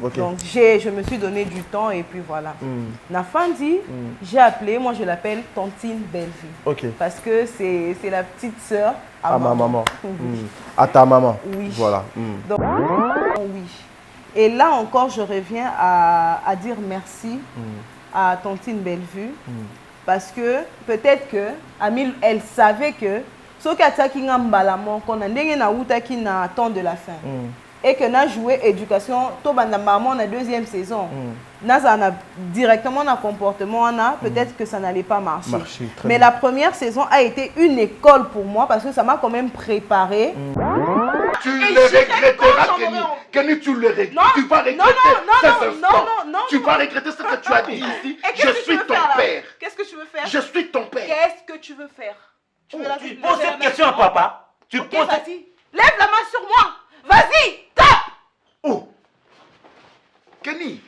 Okay. Donc je me suis donné du temps et puis voilà. Nafandi, j'ai appelé, moi je l'appelle Tantine Bellevue. Okay. Parce que c'est la petite sœur à ma maman. À ta maman. Oui. Voilà. Donc, oui. Et là encore, je reviens à dire merci à Tantine Bellevue. Parce que peut-être que Amil, elle savait que ce qui a qu'on a temps de la fin. Et que n'a joué éducation, tout maman la deuxième saison. N'a directement un comportement, peut-être que ça n'allait pas marcher. Mais la première saison a été une école pour moi parce que ça m'a quand même préparé. Tu le regretteras, Kenny. Kenny, tu le regrettes. Tu vas regretter non, tu vas regretter ce que tu as dit ici. Je suis ton père. Qu'est-ce que tu veux faire? Je suis ton père. Qu'est-ce que tu veux faire? Tu poses cette question à papa. Tu poses. Vas-y, lève la main sur moi. Vas-y, tape. Oh, Kenny.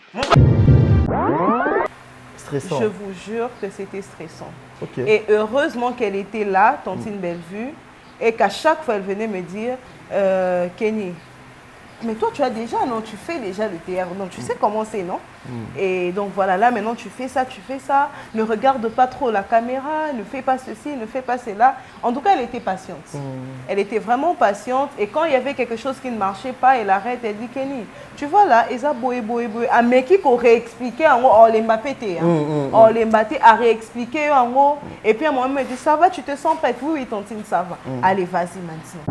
Stressant. Je vous jure que c'était stressant. Okay. Et heureusement qu'elle était là, Tantine Bellevue, et qu'à chaque fois elle venait me dire, Kenny, mais toi tu as déjà, non, tu fais déjà le théâtre, donc tu sais comment c'est, non? Et donc voilà, là maintenant tu fais ça, ne regarde pas trop la caméra, ne fais pas ceci, ne fais pas cela. En tout cas, elle était patiente. Elle était vraiment patiente, et quand il y avait quelque chose qui ne marchait pas, elle arrête, elle dit, Kenny, tu vois là, Eza boé, à mais qui aurait expliqué en gros, oh les Mbappé, oh les Mbappé a réexpliqué en gros, et puis à moi me dit, ça va, tu te sens prête? Oui, Tantine, ça va. Allez, vas-y maintenant.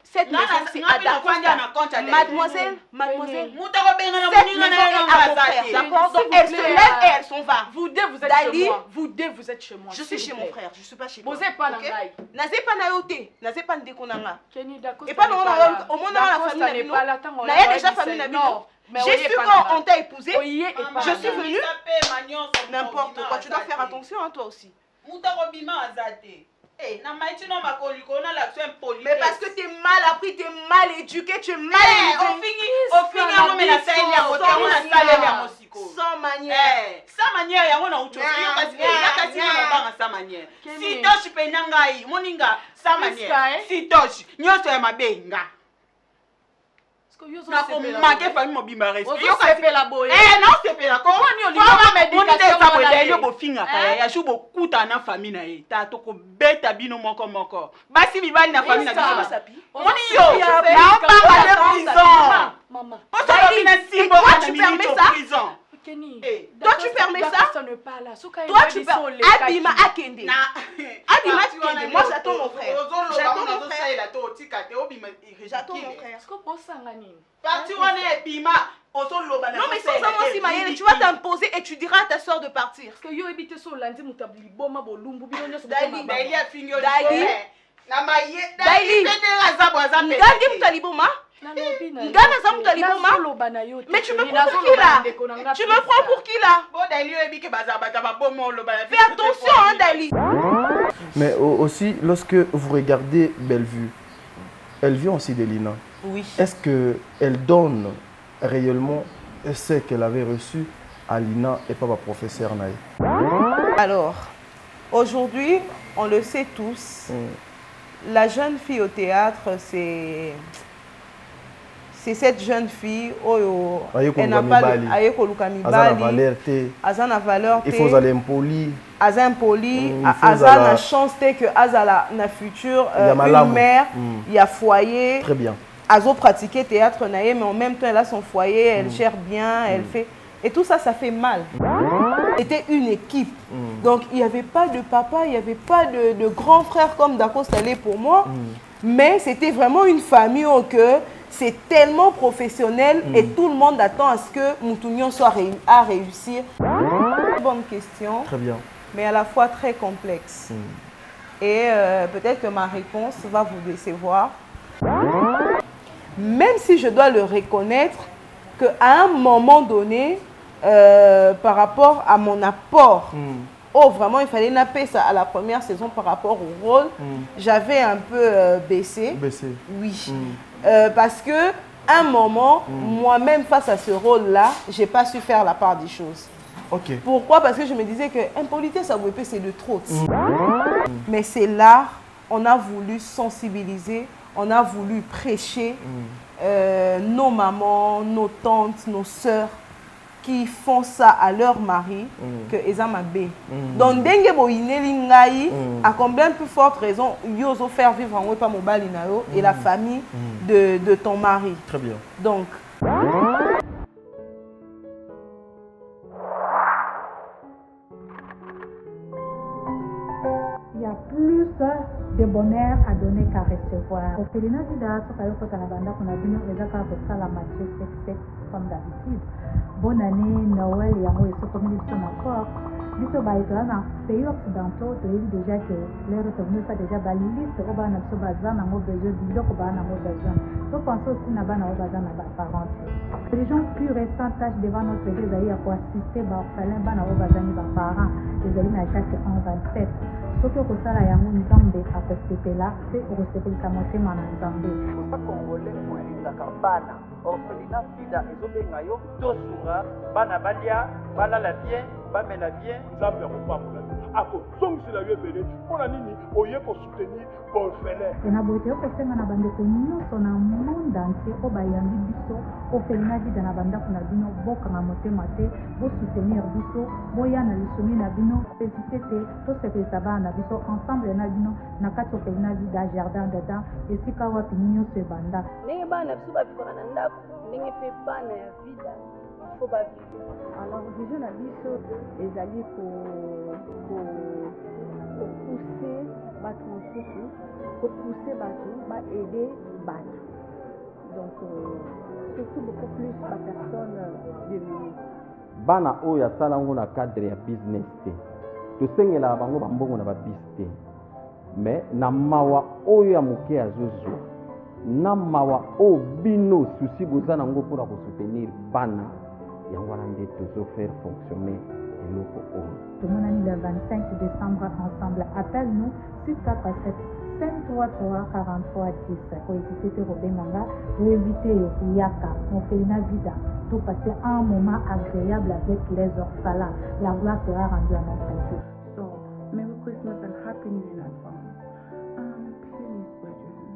Cette maison, c'est adaptée. Mademoiselle, d'accord? Donc elle se lève et elle s'en va. Vous deux, vous êtes chez moi. Vous deux, vous êtes chez moi. Je suis chez mon frère, je ne suis pas chez toi. Vous n'êtes pas là. Nazé pas na yote, nazé pas ndekonanga. Kenny, d'accord. Et pas non, au moins dans la famille na bino. Na déjà famille na bino. J'ai su quand on t'a épousé. Je suis venue. N'importe quoi, tu dois faire attention à toi aussi. Mais parce que tu es mal appris, tu es mal éduqué, tu es mal élevé. Sans manière. Sans manière, sans manière. Si tu peux n'angai, moninga, sans manière. Si tu nyoto ya mabenga. Na ko manquer famille mobimba respect. Yo ka pe la boye. Non c'est pe la ko. On est ça boye yo bo finga kaya ya shubo kuta na famille na ye. Ta to ko beta bino moko. Basi bibali na famille na biso basapi. Moni yo. Na pas de prison. Maman. On s'en na simbo tu permets ça? Prison. Kenny. Toi tu permets ça? Toi tu permets Abima Akende. Abima Akende. Moi j'attends mon frère. J'attends mon frère. J'attends mon frère. Est-ce que vous savez? Non mais sans moi si Mayele, tu vas t'imposer et tu diras à ta soeur de partir. Parce que yo habite sur lundi mutabli boma bolumbu bino so Daily. Mais tu me prends pour qui là? Tu me prends pour qui là? Fais attention hein Dali. Mais aussi, lorsque vous regardez Bellevue, elle vient aussi de l'INA. Oui. Est-ce qu'elle donne réellement ce qu'elle avait reçu à l'INA et pas ma professeur Naï? Alors, aujourd'hui, on le sait tous, la jeune fille au théâtre, c'est cette jeune fille, elle n'a pas la valeur. Il faut aller impoli. La chance que Azala na futur une mère, il y a foyer. Très bien. Azo pratiquer théâtre mais en même temps elle a son foyer, elle gère bien, elle fait et tout ça, ça fait mal. C'était une équipe. Donc il n'y avait pas de papa, il n'y avait pas de grand frère comme Dako Salé pour moi, mais c'était vraiment une famille où que c'est tellement professionnel et tout le monde attend à ce que Moutounion soit à réussir. Bonne question. Très bien. Mais à la fois très complexe. Et peut-être que ma réponse va vous décevoir. Même si je dois le reconnaître qu'à un moment donné, par rapport à mon apport, vraiment il fallait napper ça à la première saison par rapport au rôle, j'avais un peu baissé. Oui. Parce que à un moment, moi-même face à ce rôle-là, je n'ai pas su faire la part des choses. Okay. Pourquoi? Parce que je me disais que impolitesse à Wépé, c'est de trop. Mais c'est là, on a voulu sensibiliser on a voulu prêcher nos mamans, nos tantes, nos sœurs qui font ça à leur mari que Ezama B. Donc, Dengue Boineli Ngai, à combien plus forte raison, Yoso faire vivre en Wepa Mobali Nayo et la famille de ton mari. Très bien. Donc, il y a plus de bonheur à donner qu'à recevoir. Au Félina Vida, ce qu'il faut qu'on a vu, les accords de ça, la Matthieu 7, comme d'habitude. Bonne année, Noël, et amour, et ce comme ils sont encore. Biso baïtola dans les pays occidentaux, tu as vu déjà que les retournés ça déjà baliste, au bas n'a pas besoin, n'a pas besoin, du loc au bas n'a pas besoin. Tu penses aussi n'a pas besoin n'a pas parenté. Les gens plus récents tâchent devant notre église à pour assister aux orphelins, n'a pas besoin de parents, les amis à chaque 27. Soki okosala yango nzambe akosepela mpe okosepelisa motema na nzambe kosa congolais oyalingaka bana orphelina vida ezobenga yo tosunga bana balia balala bien bamela bien nzambe akopambola akosongisela yo ebele mpona nini oye kosoutenir baorphelin ena boye toyokosenga na bandeko nyonso na monde entier oyo bayambi biso orphelina vida na bandako na bino bokanga motema te bosoutenir biso boya na lisomi na bino hésite te tosepelisa bana na biso ensemble na bino na kati orphelina vida jardin dedans esika wapi nyonso ebanda ndenge bana na biso bavivaka na ndako ndenge mpe bana ya vida ifo bavive. Alors vision na biso ezali kopousser bato mosusu kopousser bato baaider bato donc surtout beaucoup plus bapersonne démunies. Bana oyo asala ngo na cadre ya business te tosengela bango bambongo na babisi te mais na mawa oyo ya moke azozwa na mawa oyo bino susi boza nango mpona kosoutenir bana yango wana nde tozofaire fonctionner eloko oyo tomonani le 25 décembre ensemble. Appelle-nous 647 533 43 10 kohésite te kobenganga toinvite yo kuyaka orphelina vida to passer un moment agréable avec les orphelins. La gloire sera rendue à notre Dieu. So, Merry Christmas and Happy New Year in advance. Please, brethren,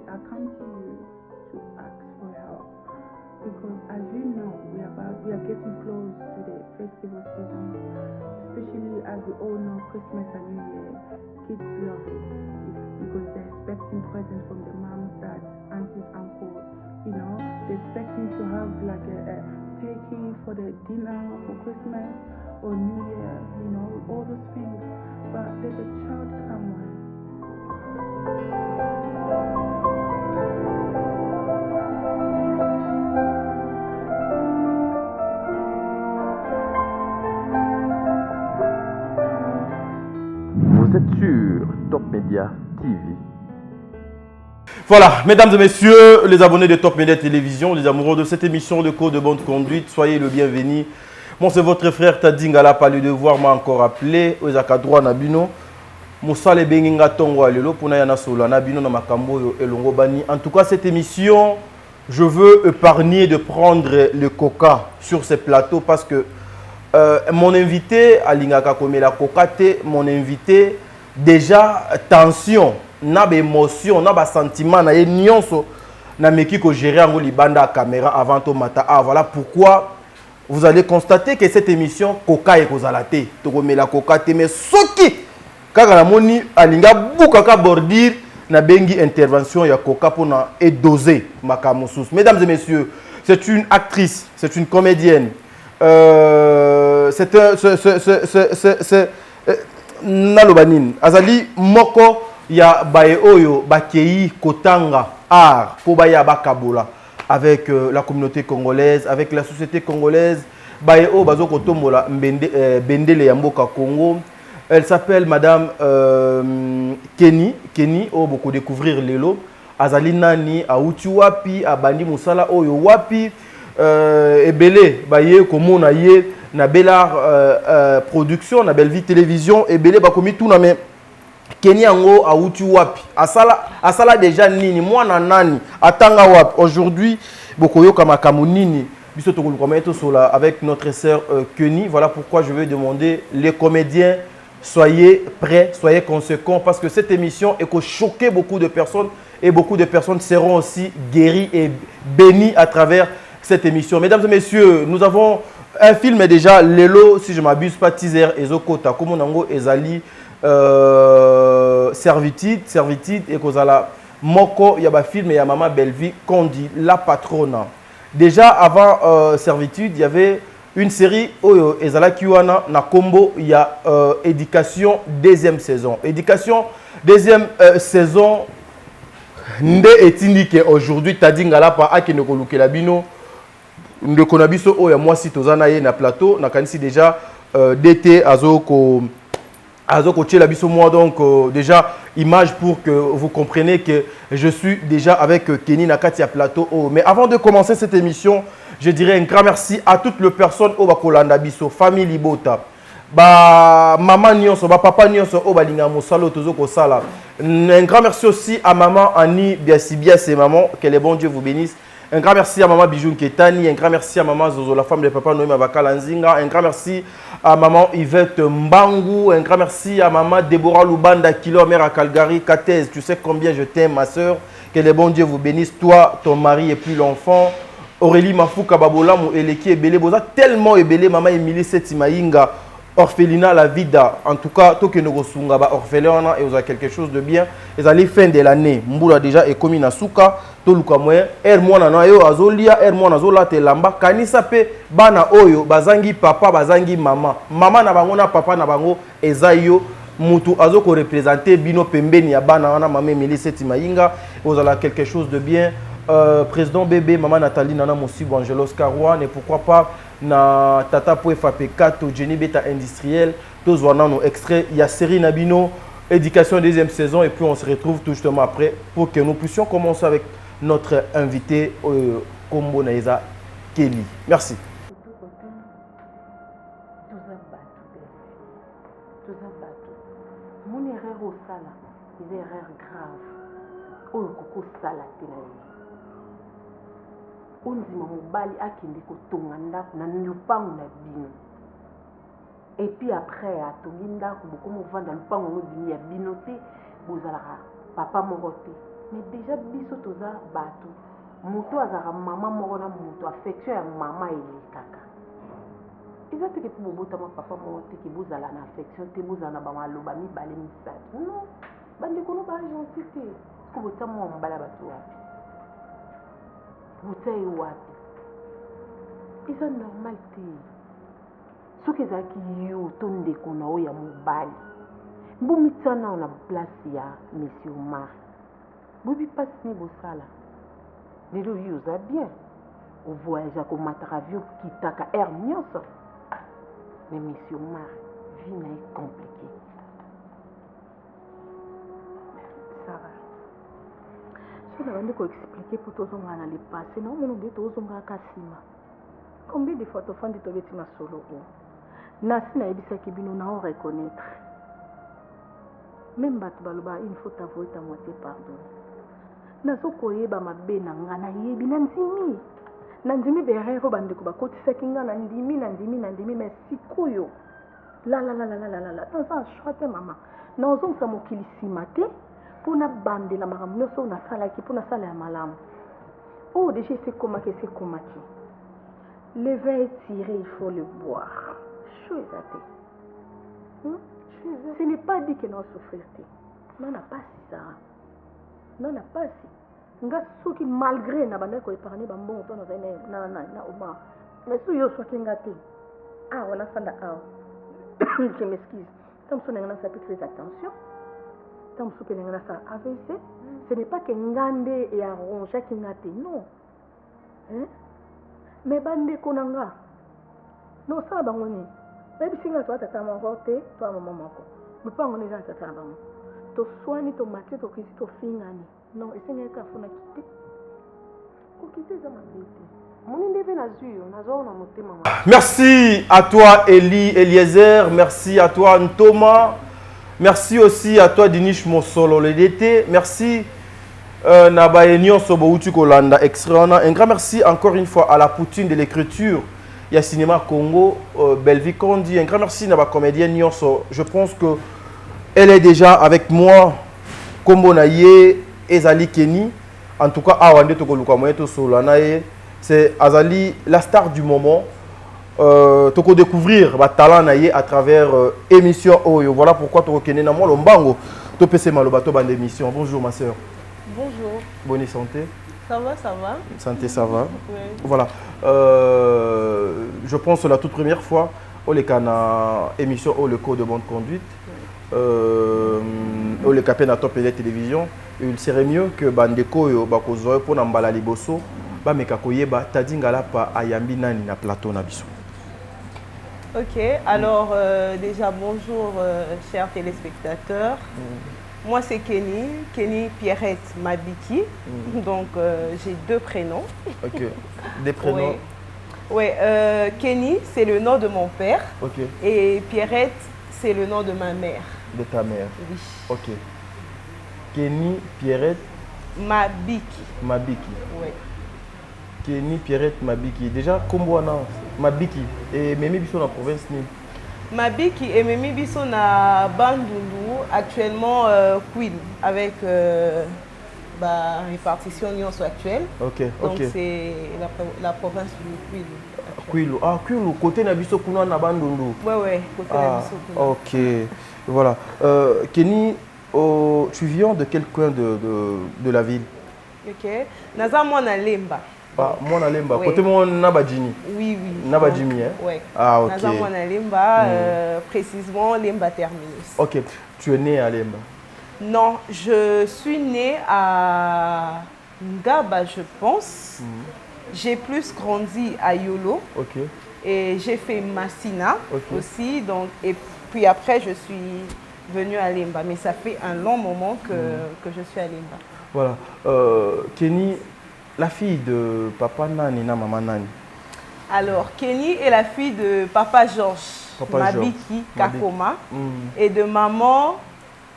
I come to you to ask for help because, as you know, we are getting close to the festival season. Especially as we all know, Christmas and New Year, kids love it because they're expecting presents from the moms, dads, aunties, uncles. You know, they're expecting to have like a turkey for the dinner for Christmas or New Year. You know, all those things. But there's a child somewhere. Vous êtes sur Top Media TV. Voilà, mesdames et messieurs, les abonnés de Top Media Télévision, les amoureux de cette émission de Code de bonne conduite, soyez le bienvenu. Moi, c'est votre frère Tadingala, pas le devoir m'a encore appelé. Ozaka droit Nabino. Moussale Benginga Tongo Alelo, Puna Yana Sola Nabino Namakambo Elongo Bani. En tout cas, cette émission, je veux épargner de prendre le coca sur ces plateaux parce que mon invité, Alingaka Komela Kokate, mon invité, déjà, tension, n'a émotion, n'a sentiment, n'a nyonso, n'a meki ko gérer en libanda caméra avant to mata. Ah, voilà pourquoi vous allez constater que cette émission, Coca et Kozalate, Tokomela Kokate, mais soki, kaka la moni, Alinga Boukaka Bordir, n'a bengi intervention ya Coca pour na doser Makamoussous. Mesdames et messieurs, c'est une actrice, c'est une comédienne. C'est Nalobanin Azali Moko ya bae oyo bakei kotanga art po baya bakabola avec la communauté congolaise, avec la société congolaise. Bae o bazo kotombola bendele ya mboka Congo. Elle s'appelle madame Kenny o boko découvrir lelo Azali nani auti wapi abandi musala oyo wapi ebele baye komona ye na Belar production na Belle Vie télévision ebele bakomi tout na me Kenny yango auti wapi asala déjà nini mwana nani atanga wapi aujourd'hui bokoyo kama kamunini biso to koluka sola avec notre sœur Kenny. Voilà pourquoi je vais demander les comédiens soyez prêts, soyez conséquents parce que cette émission est que choquer beaucoup de personnes et beaucoup de personnes seront aussi guéries et bénies à travers cette émission. Mesdames et messieurs, nous avons un film déjà, Lelo, si je ne m'abuse pas, teaser, Ezokota, comme on a Ezali, Servitude, et Kozala, Moko, il y a un film, il y a Maman Bellevue, qu'on dit La Patronne. Déjà avant Servitude, il y avait une série Ezala Kiwana na Combo, il y a Éducation deuxième saison. Éducation deuxième saison, Nde etindike aujourd'hui Tadingala pa akinoko lukela bino nde konabiso oya moi si tozana ye na plateau na kanisi déjà d'été azoko tchela biso moi donc déjà image pour que vous compreniez que je suis déjà avec Kenny Nakati à plateau. Mais avant de commencer cette émission, je dirais un grand merci à toutes les personnes au Bakolanda biso famille Libota. Ba maman nyonso ba papa nyonso o balinga mosalo tozo ko sala. Un grand merci aussi à maman Annie Biasibia et maman, que le bon Dieu vous bénisse. Un grand merci à maman Bijou Ketani, un grand merci à maman Zozo la femme de papa Noéma Bakalanzinga, un grand merci à maman Yvette Mbangu, un grand merci à maman Déborah Lubanda Kilo mère à Calgary Katez. Tu sais combien je t'aime ma sœur, que le bon Dieu vous bénisse toi, ton mari et puis l'enfant. Aurélie Mafouka Babola mou Eleki Ebele boza tellement Ebele maman Émilie Setimaïnga. Orphelinat la vida, en tout cas, tout que nous reçons orphelin et vous avez quelque chose de bien. Et à la fin de l'année, Mboula déjà est commis na souka, tout le moyen. Moi na yo azolia, moi na zola te lamba. Kanisa pe bana oyo, bazangi papa, bazangi mama. Mama na bango na papa na bango ezayo. Mutu azoko représenter bino pembeni ya bana wana mama Emily Setimaïnga. Vous avez quelque chose de bien. Président bébé, maman Nathalie Nana Mosibo Angelos Karouane et pourquoi pas na Tata Poefa P4 Jenny Beta Industriel, tous on a nos extraits, il y a série Nabino, éducation deuxième saison et puis on se retrouve tout justement après pour que nous puissions commencer avec notre invité Kombo Naïza Kelly. Merci. Mon erreur au sala, c'est une erreur grave. Oh, Coco Sala, ondima mobali akende kotonga ndako na lupango na bino et puis après atongi ndako bokomovanda lupango ngo bino ya bino te bozalaka papa moko te mais déjà biso toza bato moto azalaka mama moko na moto affection ya mama elekaka eza teke mpo bobotama papa moko te ke bozala na affection te bozala na bamaloba mibale misato non bandeko no bagentil te ko botya mwa mobala bato wapi butaye wapi eza normal te soki ezalaki yo to ndeko na oyo ya mobali mbomitana na place ya monsieur Omar bobi mpasi ni bosala lelo yo oza bien ovoyage komataka avion kitaka air nyonso mais monsieur Omar vie na ye compliqué ça va si on a expliquer pour tous on a les passé non mon dit tous on a kasima combien de fois tu fais de tobeti na solo nasi na ebisa ki bino na reconnaître même bat baloba il faut t'avouer ta moitié pardon nazo koyeba mabe na nga na yebi na ndimi berero bandeko bakotisa kinga na ndimi mais sikoyo la dans un choix te mama na ozongisa mokili nsima te pour na bande la maram no so na sala ki pour na sala ya malamu oh déjà c'est comment le vin est tiré il faut le boire chose à te ce n'est pas dit que non souffrir te non n'a pas si ça non n'a pas si nga soki malgré na bande ko épargner ba mbongo to na oma mais so yo soki ngate ah on a fanda ah je m'excuse comme ça on a fait très attention. AVC, ce n'est pas que Ngande et Aronja qui n'a été, non. Mais bande konanga. Non, ça va bangoni. Même si toi tu as m'emporté, toi maman mako. Mais pas on est dans ta bango. To soigner to maté to kisi to fingani. Non, et c'est n'est qu'à fona quitter. Ko quitter ça ma vie. Merci à toi Eliezer, merci à toi Thomas. Merci aussi à toi Dinish Mosolo le DT. Merci Nabayenio Soboutu Kolanda extrait. Un grand merci encore une fois à la poutine de l'écriture il y a cinéma Congo, Belleville Kondi, un grand merci à ma comédienne Nyonso. Je pense que elle est déjà avec moi, Kombo Naye, Ezali Kenny. En tout cas, Awande Tokoluka Moyeto Solanaye, c'est Azali, la star du moment. Toko découvrir ma talent naye à travers émission Oyo. Voilà pourquoi Toko Kene na moi lombango. To pese malobato bande émission. Bonjour ma sœur. Bonjour. Bonne santé. Ça va, ça va. Santé, ça va. Oui. Voilà. Je pense la toute première fois, au Lekana émission au le code de bonne conduite, au le capé na top et télévision, il serait mieux que Bandeko yo bakozo pour nambala liboso, ba mekakoye ba tadingala pa ayambi nani na plateau na biso. Ok, alors déjà bonjour chers téléspectateurs. Moi c'est Kenny Pierrette Mabiki, donc j'ai 2 prénoms. Ok, des prénoms. Oui, Kenny c'est le nom de mon père, ok. Et Pierrette c'est le nom de ma mère. De ta mère. Oui. Ok. Kenny Pierrette Mabiki. Mabiki. Oui. Kenny Pierrette Mabiki. Déjà, comment on Mabiki et Memi Bisso dans la province ni. Mabiki et Memi Bisso na Bandundu, actuellement Queen, avec répartition Nyonso actuelle. Ok, donc ok. c'est la province du Queen. Kwilu. Ah, Kwilu, côté Nabiso Kuna na Bandundu. Ouais, côté Nabiso Kuna. Ok, voilà. Kenny, tu viens de quel coin de la ville? Ok. Naza Mwana Lemba. Ah, Mwana Lemba. Ouais. Côté mon Nabadjini. Oui. Nabadjimi, hein? Ouais. Ah, ok. Naza Mwana Lemba, précisément Lemba Terminus. Ok. Tu es né à Lemba? Non, je suis née à Ngaba, je pense. J'ai plus grandi à Yolo. Ok. Et j'ai fait Massina okay. aussi. Donc, et puis après, je suis venue à Lemba. Mais ça fait un long moment que je suis à Lemba. Voilà. Kenny, la fille de papa Nani na maman Nani. Alors, Kenny est la fille de papa Georges Mabiki Kakoma et de maman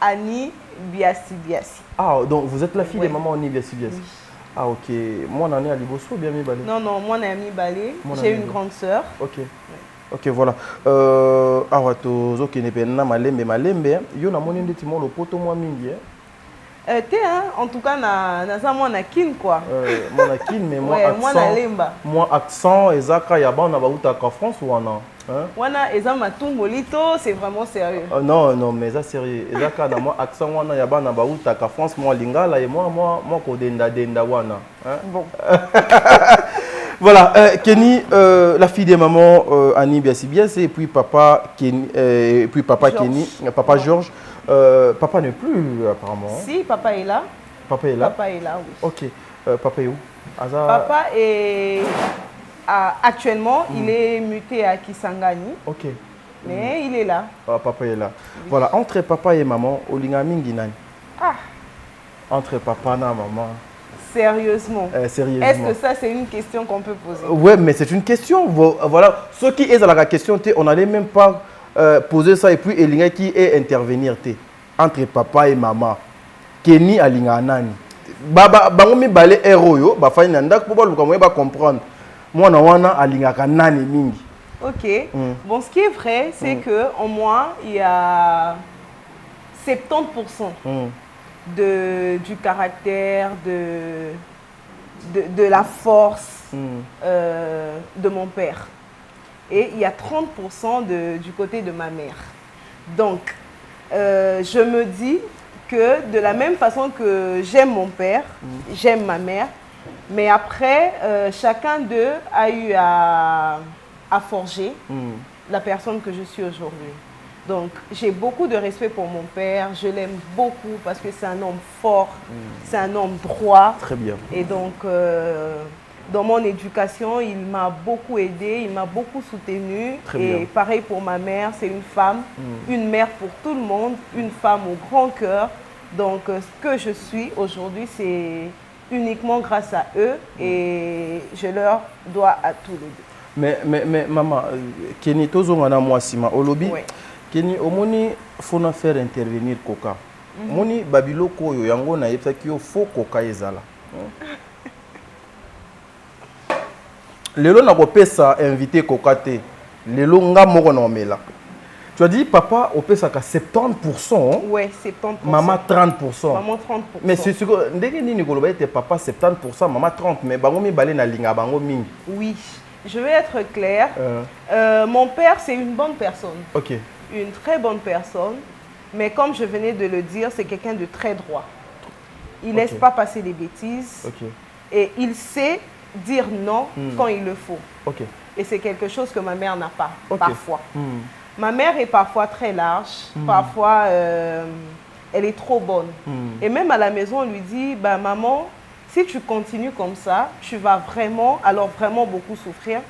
Annie Biasi Biasi. Ah, donc vous êtes la fille de maman Annie Biasi Biasi. Oui. Ah, ok. Moi, on est à Liboso ou bien Mibale? Non, moi, on est à Mibale. J'ai une grande sœur. Ok. Oui. Ok, voilà. Ah, ok, malembe. Yo na moni ndeti mo lopoto moi mingi. En tout cas, naza mwana kin quoi. Mwana kin, mais moi ouais, accent. Mwana lemba. Moi accent ezaka ya ba na ba utaka France ou wana. Wana eza matumbo lito, c'est vraiment sérieux. Non, mais ça sérieux. Ezaka na moi accent wana ya ba na ba utaka France moi lingala et moi ko denda wana. Bon. Voilà, Kenny, la fille de maman Annie Biasi Biasi et puis papa Kenny, papa Georges. Papa n'est plus apparemment. Si, papa est là. Papa est là. Papa est là, oui. Ok. Papa est où? Papa est actuellement, il est muté à Kisangani. Ok. Mais il est là. Ah, papa est là. Oui. Voilà, entre papa et maman, Olinga Mingi nani? Ah. Entre papa et maman. Sérieusement. Sérieusement. Est-ce que ça, c'est une question qu'on peut poser? Oui, mais c'est une question. Voilà, ceux qui est dans la question, on n'allait même pas poser ça et puis Elinga qui est intervenir entre papa et maman. Kenny Alinga nani? Bangomi balé héros yo, ba fay nandak pour ba comprendre. Moi na wana Alinga kanani mingi. Ok. Bon, ce qui est vrai, c'est que en moi, il y a 70% du caractère, de la force de mon père. Et il y a 30% du côté de ma mère. Donc, je me dis que de la même façon que j'aime mon père, j'aime ma mère, mais après, chacun d'eux a eu à forger la personne que je suis aujourd'hui. Donc, j'ai beaucoup de respect pour mon père, je l'aime beaucoup parce que c'est un homme fort, c'est un homme droit. Très bien. Et donc, dans mon éducation, il m'a beaucoup aidé, il m'a beaucoup soutenu. Très et bien. pareil pour ma mère, c'est une femme, une mère pour tout le monde, une femme au grand cœur. Donc, ce que je suis aujourd'hui, c'est uniquement grâce à eux et je leur dois à tous les deux. Mais maman, Kenny, tozongana moi sima olobi. Ouais. Kenny, omoni faut faire intervenir Coca. Moni babiloko yo yango na yebsa ki yo faux Coca ezala. lelo na kopesa invité kokate lelo nga moko na omela. Tu as dit papa opesaka 70%. Ouais, 70%. Maman 30%. Maman 30%. Mais c'est ce que ndenge nini koloba ete papa 70%, maman 30%, mais bango mibale na linga bango mingi. Oui, je vais être claire. Mon père c'est une bonne personne. OK. Une très bonne personne, mais comme je venais de le dire, c'est quelqu'un de très droit. Il laisse pas passer des bêtises. OK. Et il sait dire non quand il le faut. OK. Et c'est quelque chose que ma mère n'a pas parfois. Ma mère est parfois très large, parfois elle est trop bonne. Et même à la maison, on lui dit, bah, maman, si tu continues comme ça, tu vas vraiment, alors vraiment beaucoup souffrir.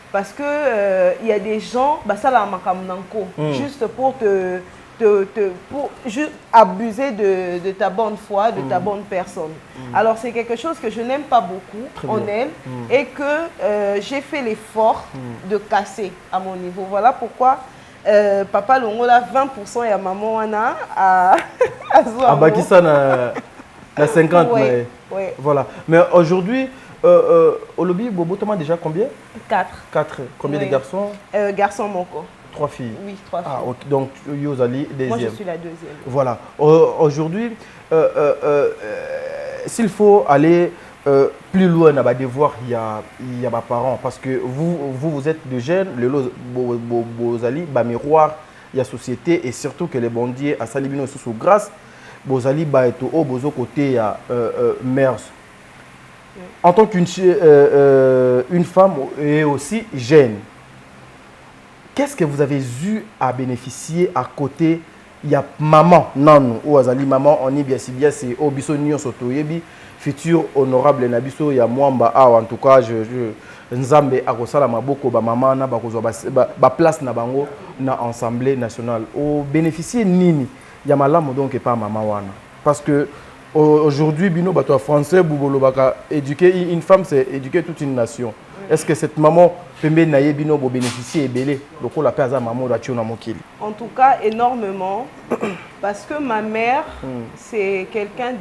Parce que y a des gens, bah, ça là, juste pour pour juste abuser de ta bonne foi, de ta bonne personne. Alors c'est quelque chose que je n'aime pas beaucoup en elle et que j'ai fait l'effort de casser à mon niveau. Voilà pourquoi papa longola 20% et maman wana à Bakissa na 50. Ouais, mais voilà. Mais aujourd'hui Olobi Bobo Thomas déjà combien? 4. 4. Combien de garçons? Garçons moko. 3 filles. Oui, 3 filles. Ah, okay. Donc Yozali deuxième. Moi je suis la deuxième. Voilà. Aujourd'hui s'il faut aller plus loin, on va devoir il y a mes parents parce que vous êtes de jeunes, le bozali ba miroir il y a société et surtout que les bondiers à Salibino sous grâce bozali ba eto o bozo côté ya mères. En tant qu'une femme et aussi jeune, qu'est-ce que vous avez eu à bénéficier à côté? Il y a maman, non, ou azali maman, on est bien si bien, c'est au biso nyon sotoyebi, futur honorable nabiso, il y a mwamba, en tout cas, nzambe akosala maboko ba maman na ba place na bango na assemblée nationale. Au bénéficier nini, il y a malamu donc et pas maman wana. Parce que aujourd'hui, bino bato français, boubolo baka éduquer une femme, c'est éduquer toute une nation. Est-ce que cette maman peut bénéficier et belé En tout cas, énormément. Parce que ma mère, c'est quelqu'un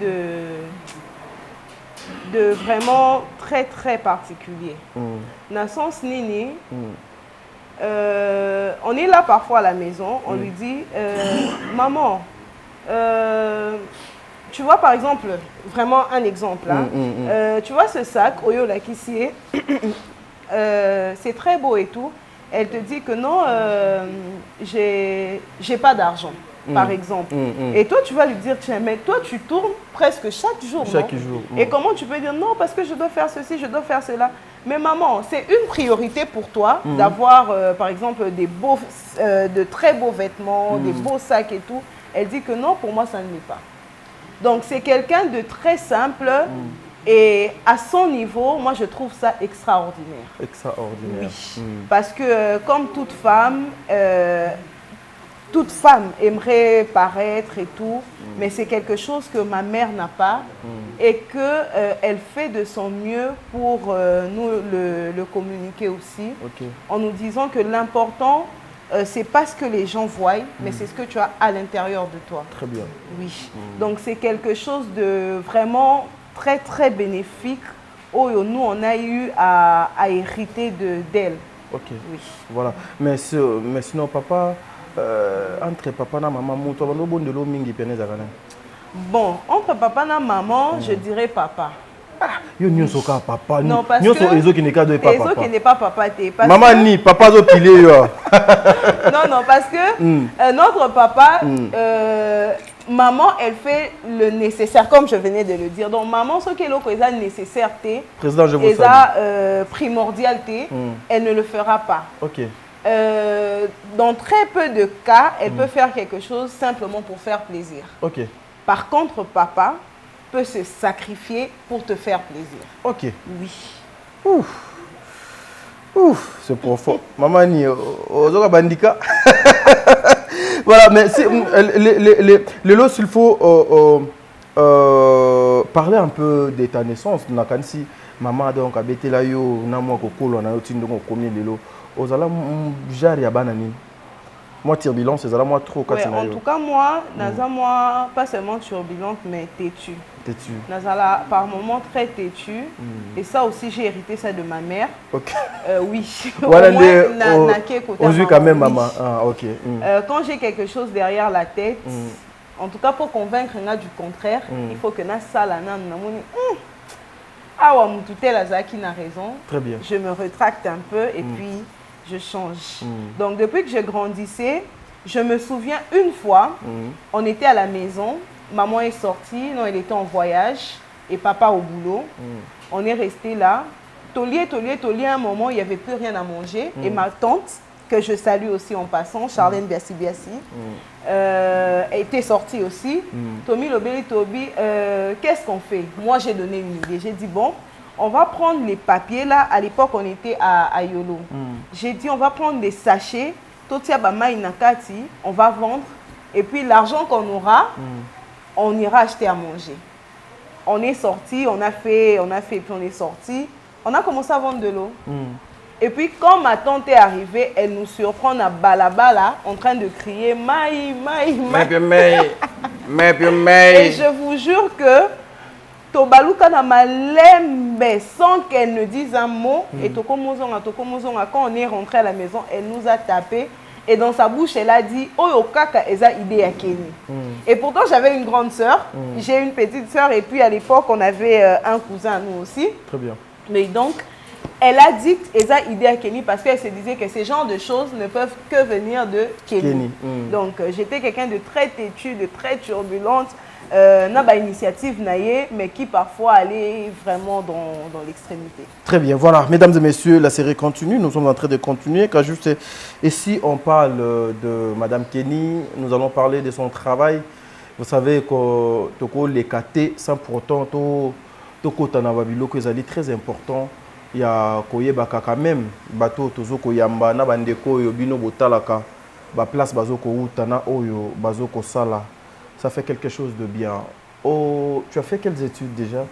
de vraiment très très particulier. Dans le sens nini, on est là parfois à la maison, on lui dit maman, tu vois par exemple, vraiment un exemple, hein, tu vois ce sac, Oyo Lakissier, c'est très beau et tout. Elle te dit que non, j'ai pas d'argent, par exemple. Et toi, tu vas lui dire, tiens, mais toi, tu tournes presque chaque jour. Chaque jour. Et comment tu peux dire, non, parce que je dois faire ceci, je dois faire cela. Mais maman, c'est une priorité pour toi d'avoir, par exemple, de très beaux vêtements, des beaux sacs et tout. Elle dit que non, pour moi, ça ne l'est pas. Donc, c'est quelqu'un de très simple. Et à son niveau, moi je trouve ça extraordinaire. Extraordinaire. Oui. Parce que comme toute femme aimerait paraître et tout, mais c'est quelque chose que ma mère n'a pas et qu'elle fait de son mieux pour nous le communiquer aussi, en nous disant que l'important, c'est pas ce que les gens voient, mais c'est ce que tu as à l'intérieur de toi. Très bien. Oui. Donc c'est quelque chose de vraiment très très bénéfique où nous on a eu à hériter d'elle. Ok. Oui. Voilà. Mais sinon papa, entre papa et maman, bon, entre papa et maman, je dirais papa. Yo nyoso ka papa. Non, parce nyoso que ezo qui n'est pas de papa. Ezo qui n'est pas papa t'es. Maman ni papa zo pilé yo. Non, parce que notre papa, maman, elle fait le nécessaire, comme je venais de le dire. Donc, maman, ce qu'elle a nécessaire, président, je vous salue. Primordial, elle ne le fera pas. Ok. Dans très peu de cas, elle peut faire quelque chose simplement pour faire plaisir. Ok. Par contre, papa peut se sacrifier pour te faire plaisir. Ok. Oui. Ouf, c'est profond. Maman ni ozoka bandika. Voilà, mais les lots, s'il faut parler un peu de ta naissance, nakansi maman donc abete la yo na moi kokolo na yo tindo ko combien de lots. Ozala jari ya banani. Moi turbulence, c'est moi trop en tout cas moi, naza moi pas seulement turbulente mais têtue. Têtu. Nazala par moments très têtu. Et ça aussi, j'ai hérité ça de ma mère. Ok. Oui. Voilà, Au moins, quand même, maman. Ah, ok. Quand j'ai quelque chose derrière la tête, en tout cas pour convaincre du contraire, il faut que na sala na namoni. Ah ouais, Moutoutel Azaki n'a raison. Très bien. Je me retracte un peu et puis je change. Donc depuis que je grandissais, je me souviens une fois, on était à la maison, maman est sortie, non, elle était en voyage et papa au boulot. On est resté là. Tolier, à un moment, il n'y avait plus rien à manger. Et ma tante, que je salue aussi en passant, Charlène Biassi, était sortie aussi. Tommy Lobeli Tobi, qu'est-ce qu'on fait? Moi, j'ai donné une idée. J'ai dit, bon, on va prendre les papiers là. À l'époque, on était à Yolo. J'ai dit, on va prendre des sachets. Totia Bama Inakati, on va vendre. Et puis, l'argent qu'on aura, on ira acheter à manger. On est sorti, on a fait, puis on est sorti. On a commencé à vendre de l'eau. Et puis, quand ma tante est arrivée, elle nous surprend à Balabala en train de crier Maï, Maï, Maï. Et je vous jure que Tobaluka na malembe sans qu'elle ne dise un mot. Et Tokomozonga, quand on est rentré à la maison, elle nous a tapé. Et dans sa bouche, elle a dit Oyo kaka eza idée ya Kenny. Et pourtant, j'avais une grande sœur, j'ai une petite sœur, et puis à l'époque, on avait un cousin à nous aussi. Très bien. Mais donc, elle a dit eza idée à Kenny parce qu'elle se disait que ces genres de choses ne peuvent que venir de Kenny. Donc, j'étais quelqu'un de très têtu, de très turbulente. N'a pas initiative naïe, mais qui parfois allait vraiment dans l'extrémité. Très bien, voilà, mesdames et messieurs, la série continue, nous sommes en train de continuer. Car juste, et si on parle de Madame Kenny, nous allons parler de son travail. Vous savez que Toko les KT, sans pour autant, Toko Tanababilo, que c'est très important. Il y a Koyebaka quand même, bateau Tozoko Yamba, Nabandeko, Yobino Botalaka, place Bazoko Utana, Oyo, Bazoko Sala. Ça fait quelque chose de bien. Oh, tu as fait quelles études déjà?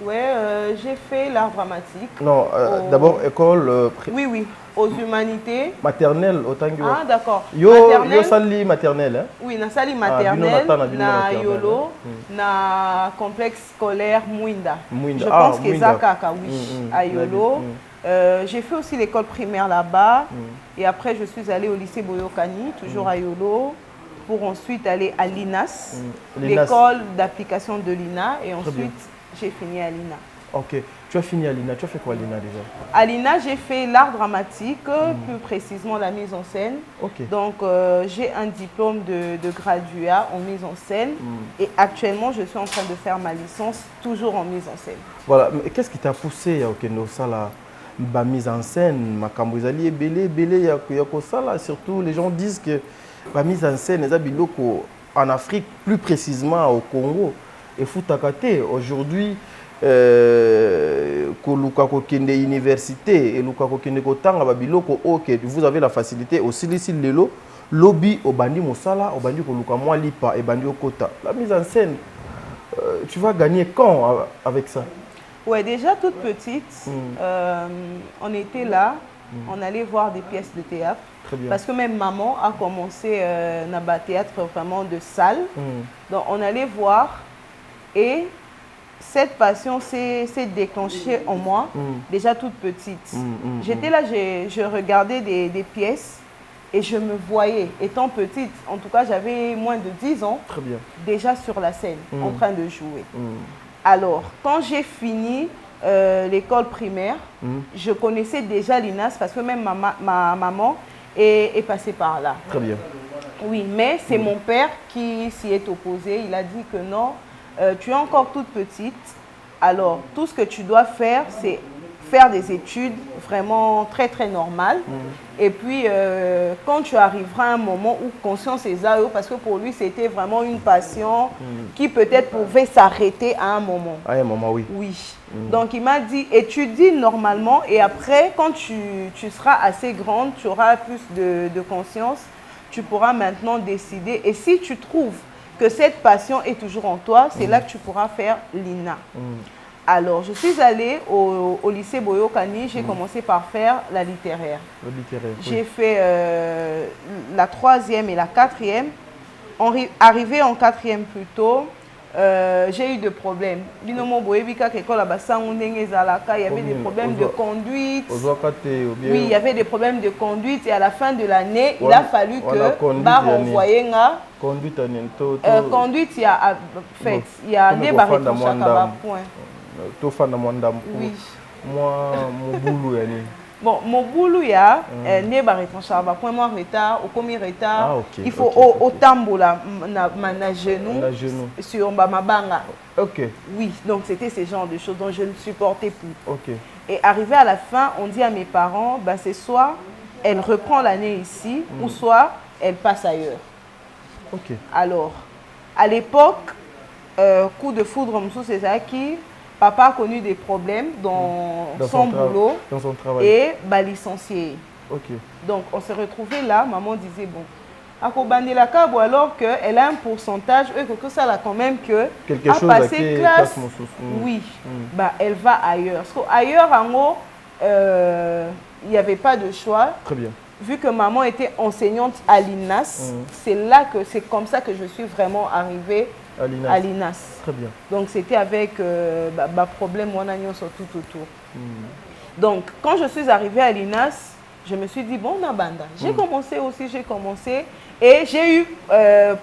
Ouais, j'ai fait l'art dramatique. Non, d'abord école... Oui, aux humanités. Maternelle, autant que... Ah, d'accord. Yo sali maternelle, hein? Oui, na sali maternelle, na Yolo, na complexe scolaire Mouinda. Je pense que c'est Kaka, oui, à Yolo. J'ai fait aussi l'école primaire là-bas. Et après, je suis allée au lycée Boyokani, toujours à Yolo. Pour ensuite aller à l'INAS, l'école d'application de l'INA. Et ensuite, j'ai fini à l'INA. Ok. Tu as fini à l'INA. Tu as fait quoi à l'INA déjà? À l'INA, j'ai fait l'art dramatique, plus précisément la mise en scène. Okay. Donc, j'ai un diplôme de graduat en mise en scène. Et actuellement, je suis en train de faire ma licence, toujours en mise en scène. Voilà. Qu'est-ce qui t'a poussé à la mise en scène? Makambozali est belé, surtout les gens disent que la mise en scène en Afrique, plus précisément au Congo, et Foutakate, aujourd'hui, université et vous avez la facilité aussi ici le lobby au bandi mosala au bandi koluka moi lipa et bandi okota. La mise en scène, tu vas gagner quand avec ça? Ouais, déjà toute petite, on était là, on allait voir des pièces de théâtre. Parce que même maman a commencé un théâtre vraiment de salle. Donc on allait voir et cette passion s'est déclenchée en moi, déjà toute petite. J'étais là, je regardais des pièces et je me voyais, étant petite, en tout cas j'avais moins de 10 ans, déjà sur la scène, en train de jouer. Alors, quand j'ai fini l'école primaire, je connaissais déjà l'INAS parce que même ma maman est passé par là. Très bien. Oui, mais c'est mon père qui s'y est opposé. Il a dit que non, tu es encore toute petite. Alors, tout ce que tu dois faire, c'est faire des études vraiment très, très normales. Et puis, quand tu arriveras à un moment où conscience est là, parce que pour lui, c'était vraiment une passion qui peut-être pouvait s'arrêter à un moment. À un moment, oui. Oui. Donc, il m'a dit, étudie normalement et après, quand tu seras assez grande, tu auras plus de conscience, tu pourras maintenant décider. Et si tu trouves que cette passion est toujours en toi, c'est là que tu pourras faire l'INA. Alors, je suis allée au lycée Boyokani, j'ai commencé par faire la littéraire. J'ai fait la 3e et la 4e. Arrivé en 4e plutôt, j'ai eu des problèmes. Il y avait des problèmes de conduite. Oui, il y avait des problèmes de conduite et à la fin de l'année, il a fallu que Bar envoyé conduite, il y a fait, il y a des barres de point. Oui. Moi, mon boulot, bon, mon boulot, il y a des barres de point, moi retard, au commis retard. Il faut au tambola, ma genou sur ma banga. Ok. Oui, donc c'était ce genre de choses dont je ne supportais plus. Ok. Et arrivé à la fin, on dit à mes parents, bah, c'est soit elle reprend l'année ici, ou soit elle passe ailleurs. Ok. Alors, à l'époque, coup de foudre, c'est ça qui, papa a connu des problèmes dans son boulot dans son travail. Et bah, licencié. Ok. Donc, on s'est retrouvés là, maman disait, bon, alors qu'elle a un pourcentage, que ça là quand même que quelque chose passé classe, oui, bah, elle va ailleurs. Parce qu'ailleurs, en gros, il n'y avait pas de choix. Très bien. Vu que maman était enseignante à l'INAS, c'est comme ça que je suis vraiment arrivée à l'INAS. Très bien. Donc c'était avec problème, mon agneau sur tout autour. Donc quand je suis arrivée à l'INAS, je me suis dit, bon, Nabanda, j'ai commencé et j'ai eu,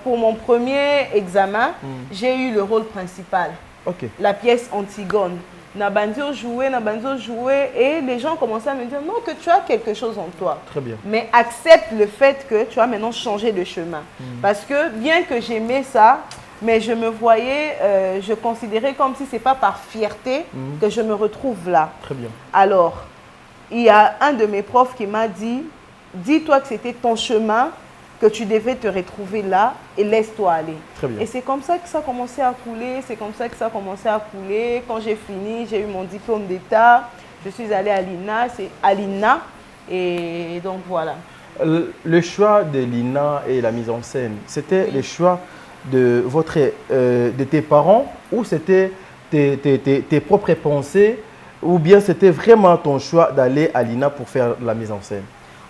pour mon premier examen, j'ai eu le rôle principal, la pièce Antigone. Nabandio jouait, et les gens commençaient à me dire, non, que tu as quelque chose en toi. Très bien. Mais accepte le fait que tu as maintenant changé de chemin. Parce que bien que j'aimais ça, mais je me voyais, je considérais comme si ce n'est pas par fierté que je me retrouve là. Très bien. Alors, il y a un de mes profs qui m'a dit, dis-toi que c'était ton chemin, que tu devais te retrouver là et laisse-toi aller. Très bien. Et c'est comme ça que ça a commencé à couler, Quand j'ai fini, j'ai eu mon diplôme d'État, je suis allée à l'INA et donc voilà. Le choix de l'INA et la mise en scène, c'était le choix de tes parents ou c'était tes propres pensées ou bien c'était vraiment ton choix d'aller à l'INA pour faire la mise en scène?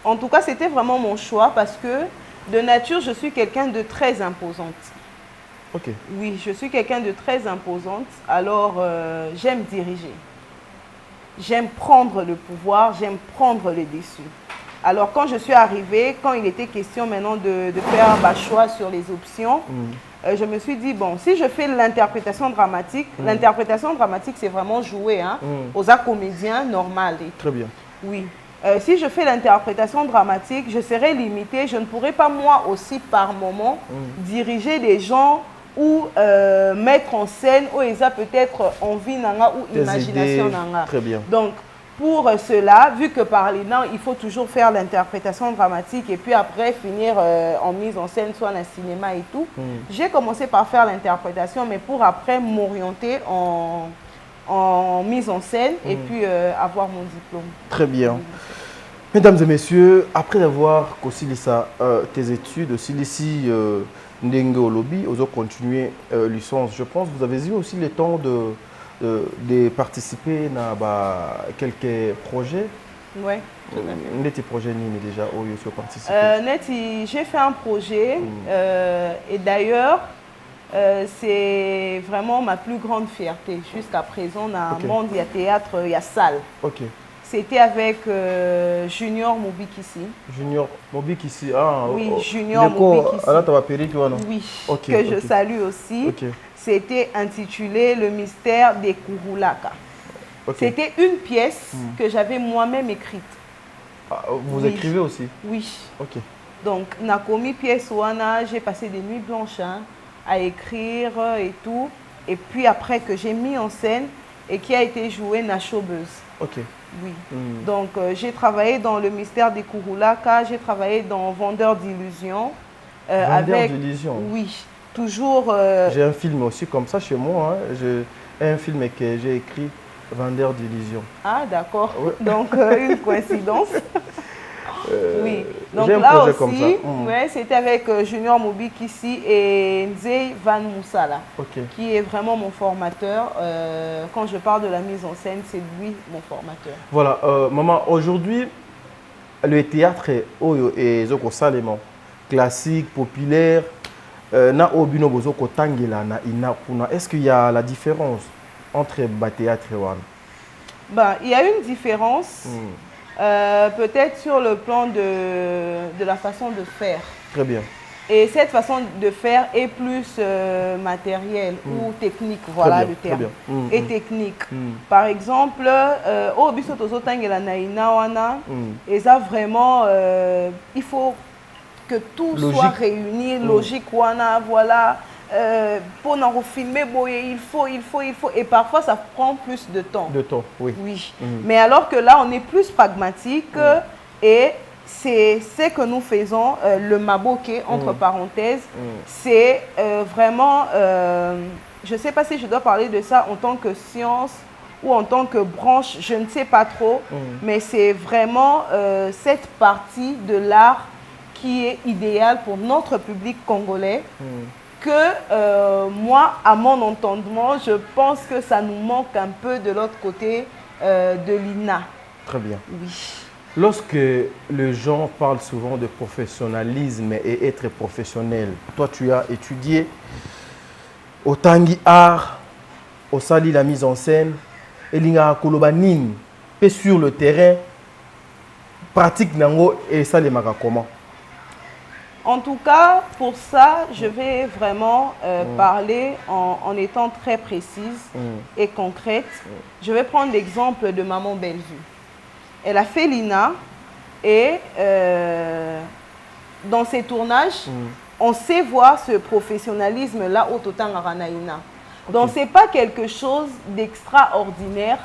En tout cas, c'était vraiment mon choix parce que de nature, je suis quelqu'un de très imposante. Ok. Oui, je suis quelqu'un de très imposante. Alors, j'aime diriger. J'aime prendre le pouvoir, j'aime prendre le dessus. Alors, quand je suis arrivée, quand il était question maintenant de faire un choix sur les options, je me suis dit, bon, si je fais l'interprétation dramatique, l'interprétation dramatique, c'est vraiment jouer aux comédiens normal. Très bien. Oui. Si je fais l'interprétation dramatique, je serai limitée. Je ne pourrai pas, moi aussi, par moment, diriger des gens ou mettre en scène où ils ont peut-être envie ou imagination. Très bien. Donc, pour cela, vu que par les noms, il faut toujours faire l'interprétation dramatique et puis après finir en mise en scène, soit dans le cinéma et tout, j'ai commencé par faire l'interprétation, mais pour après m'orienter en mise en scène et puis avoir mon diplôme. Très bien. Mesdames et messieurs, après avoir conçu tes études, aussi ici, Ndenge Olobi, vous avez continué licence. Je pense que vous avez eu aussi le temps de participer à quelques projets. Oui. Quels projets déjà où vous participé? J'ai fait un projet et d'ailleurs, c'est vraiment ma plus grande fierté. Jusqu'à présent, dans le monde, il y a théâtre, il y a salle. Ok. C'était avec Junior Mobikissi. Junior Mobikissi, ah oui, Junior Mobikissi. Alors, tu vas périr, toi, non? Oui, que je salue aussi. C'était intitulé Le mystère des Kurulaka. C'était une pièce que j'avais moi-même écrite. Ah, vous écrivez aussi? Oui. Ok. Donc, Nakomi pièce Wana, j'ai passé des nuits blanches à écrire et tout. Et puis après que j'ai mis en scène et qui a été joué na showbuzz. Ok. Oui. Donc, j'ai travaillé dans Le mystère des Kurulaka, j'ai travaillé dans Vendeur d'illusions. Vendeur d'illusions? Oui. Toujours... J'ai un film aussi comme ça chez moi. Un film que j'ai écrit, Vendeur d'illusions. Ah, d'accord. Oui. Donc, une coïncidence. Oui. Donc un là projet aussi, c'était avec Junior Mobikissi et Nzei Van Moussala, qui est vraiment mon formateur. Quand je parle de la mise en scène, c'est lui mon formateur. Voilà, maman, aujourd'hui, le théâtre est classique, populaire. na obino bozo kotangela na ina kuna. Est-ce qu'il y a la différence entre théâtre et wana? Ben, il y a une différence, peut-être sur le plan de la façon de faire. Très bien. Et cette façon de faire est plus matérielle ou technique, voilà le terme. Et technique. Par exemple, au bisotozo tangela na ina wana, et ça vraiment, il faut que tout soit réuni, logique wana, voilà. Pour nous filmer, il faut. Et parfois, ça prend plus de temps. De temps, oui. Oui. Mais alors que là, on est plus pragmatique et c'est ce que nous faisons, le maboké, entre parenthèses. C'est vraiment, je ne sais pas si je dois parler de ça en tant que science ou en tant que branche, je ne sais pas trop. Mais c'est vraiment cette partie de l'art qui est idéale pour notre public congolais. Que moi, à mon entendement, je pense que ça nous manque un peu de l'autre côté de l'INA. Très bien. Oui. Lorsque les gens parlent souvent de professionnalisme et être professionnel, toi tu as étudié au Tangi Art, au Sali la mise en scène, et l'Inga Kolobanin, et sur le terrain, pratique nango et ça les maga comment? En tout cas, pour ça, je vais vraiment parler en étant très précise et concrète. Je vais prendre l'exemple de Maman Bellevue. Elle a fait l'INA et dans ses tournages, on sait voir ce professionnalisme-là au Totan Aranaïna. Donc, ce n'est pas quelque chose d'extraordinaire.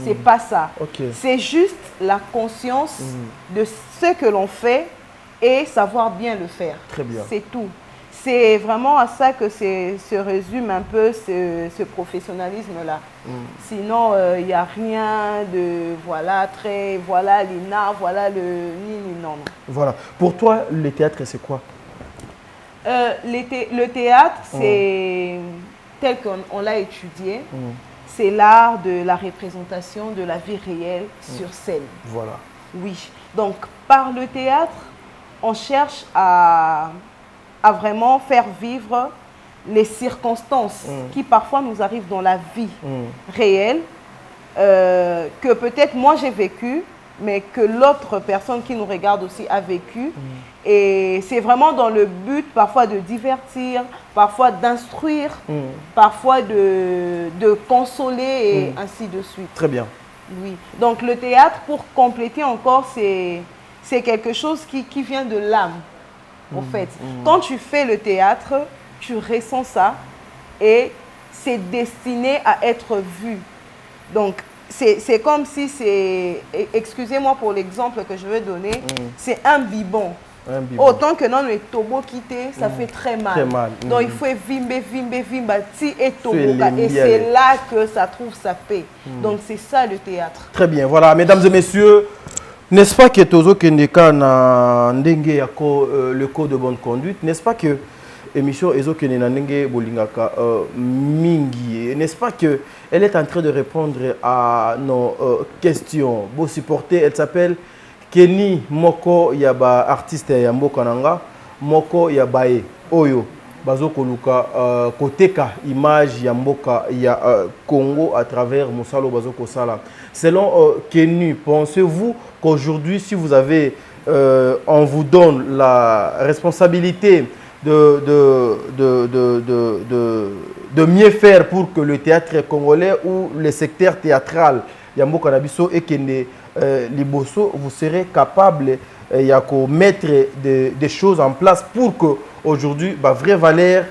C'est pas ça. C'est juste la conscience de ce que l'on fait et savoir bien le faire. Très bien. C'est tout. C'est vraiment à ça que se résume un peu ce professionnalisme-là. Sinon, il n'y a rien de voilà l'INA, voilà le ni non. Voilà. Pour toi, le théâtre, c'est quoi? Le théâtre, c'est tel qu'on l'a étudié. C'est l'art de la représentation de la vie réelle sur scène. Voilà. Oui. Donc, par le théâtre, on cherche à vraiment faire vivre les circonstances qui parfois nous arrivent dans la vie réelle, que peut-être moi j'ai vécu, mais que l'autre personne qui nous regarde aussi a vécu. Et c'est vraiment dans le but parfois de divertir, parfois d'instruire, parfois de consoler et ainsi de suite. Très bien. Oui. Donc le théâtre, pour compléter encore, c'est quelque chose qui vient de l'âme, en fait. Quand tu fais le théâtre, tu ressens ça et c'est destiné à être vu. Donc, c'est comme si c'est, excusez-moi pour l'exemple que je vais donner, c'est un bibon. Autant que non, le tobo quitté, ça fait très mal. Donc il faut vimba, ti et toboka. Et c'est là que ça trouve sa paix. Donc c'est ça le théâtre. Très bien, voilà, mesdames et messieurs, n'est-ce pas que Tozo Kendeka na ndenge yako le code de bonne conduite, n'est-ce pas que émission Ezo Kenena ndenge bolingaka mingi, n'est-ce pas que elle est en train de répondre à nos questions. Beau supporter, elle s'appelle Kenny Moko Yaba, artiste ya mboka nanga, Moko Yabae Oyo Bazoko Luka Koteka image ya mboka ya Congo à travers Moussalo Bazoko Sala. Selon Kenny, pensez-vous qu'aujourd'hui, si vous avez, on vous donne la responsabilité de mieux faire pour que le théâtre congolais ou le secteur théâtral Yamboka Nabiso et Kende Liboso, vous serez capable de mettre des choses en place pour que aujourd'hui, vraie valeur,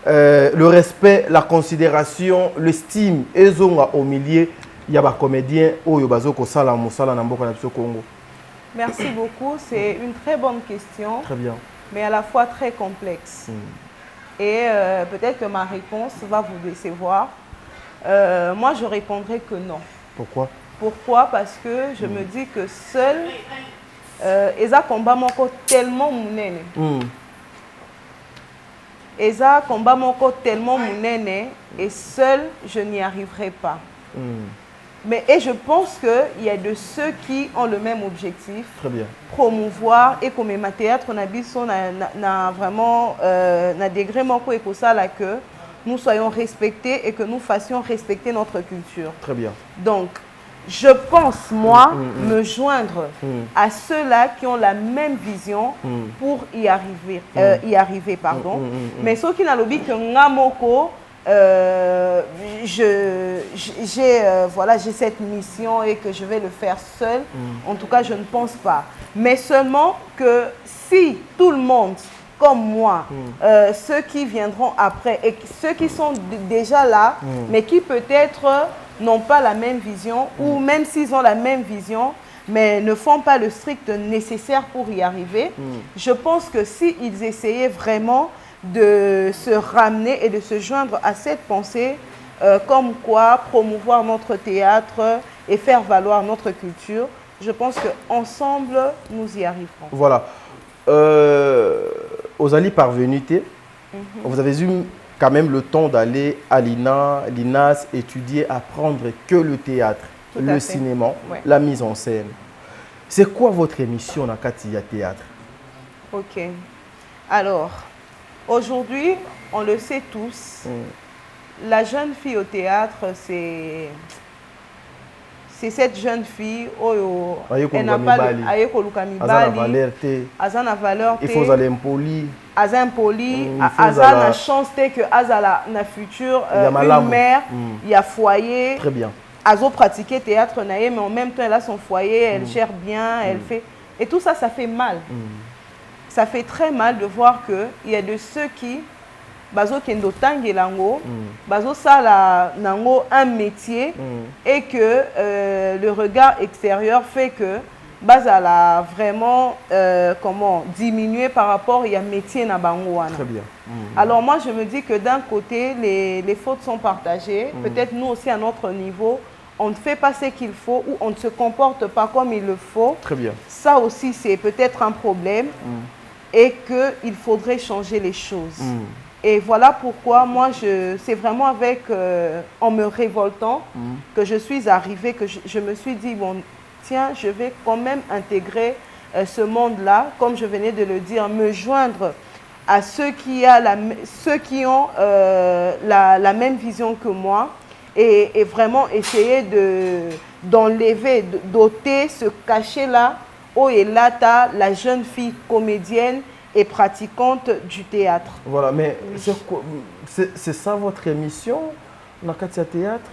le respect, la considération, l'estime, et au milieu, il y a des comédiens au Bazoko Sala Moussala Namboka Nabiso Congo. Merci beaucoup, c'est une très bonne question. Très bien. Mais à la fois très complexe. Et peut-être que ma réponse va vous décevoir. Moi, je répondrai que non. Pourquoi? Pourquoi? Parce que je me dis que seul, Eza combat moko tellement mounene. Eza combat moko tellement mounene et seul, je n'y arriverai pas. Et je pense qu'il y a de ceux qui ont le même objectif. Très bien. Promouvoir et comme ma théâtre, on a vraiment un degré manqué pour ça là que nous soyons respectés et que nous fassions respecter notre culture. Très bien. Donc, je pense, moi, me joindre à ceux-là qui ont la même vision pour y arriver. Mais ceux qui n'ont pas que Ngamoko, j'ai cette mission et que je vais le faire seul. En tout cas, je ne pense pas. Mais seulement que si tout le monde, comme moi, ceux qui viendront après et ceux qui sont déjà là, mais qui peut-être n'ont pas la même vision ou même s'ils ont la même vision, mais ne font pas le strict nécessaire pour y arriver, je pense que s'ils essayaient vraiment de se ramener et de se joindre à cette pensée, comme quoi promouvoir notre théâtre et faire valoir notre culture, je pense qu'ensemble, nous y arriverons. Voilà. Aux alliés parvenus, vous avez eu quand même le temps d'aller à l'INAS, étudier, apprendre que le théâtre, le cinéma, la mise en scène. C'est quoi votre émission dans Katia Théâtre? Ok. Alors, aujourd'hui, on le sait tous, la jeune fille au théâtre, c'est cette jeune fille, elle n'a pas la valeur, il faut aller impoli. La chance que Azala na futur une mère, il y a foyer. Très bien. Azo pratiquer théâtre mais en même temps elle a son foyer, elle gère bien, elle fait et tout ça, ça fait mal. Ça fait très mal de voir que il y a de ceux qui bazo kendo tangelango, bazo sala nango un métier et que le regard extérieur fait que bazala vraiment diminuer par rapport il y a métier na bango wana. Très bien. Alors moi je me dis que d'un côté les fautes sont partagées, peut-être nous aussi à notre niveau on ne fait pas ce qu'il faut ou on ne se comporte pas comme il le faut. Très bien. Ça aussi c'est peut-être un problème et qu'il faudrait changer les choses. Et voilà pourquoi moi, c'est vraiment avec, en me révoltant, que je suis arrivée, que je me suis dit, bon, tiens, je vais quand même intégrer ce monde-là, comme je venais de le dire, me joindre à ceux qui ont la même vision que moi et vraiment essayer d'enlever, d'ôter ce cachet-là, où est là, la jeune fille comédienne et pratiquante du théâtre. Voilà, mais c'est ça votre émission, dans Katia Théâtre?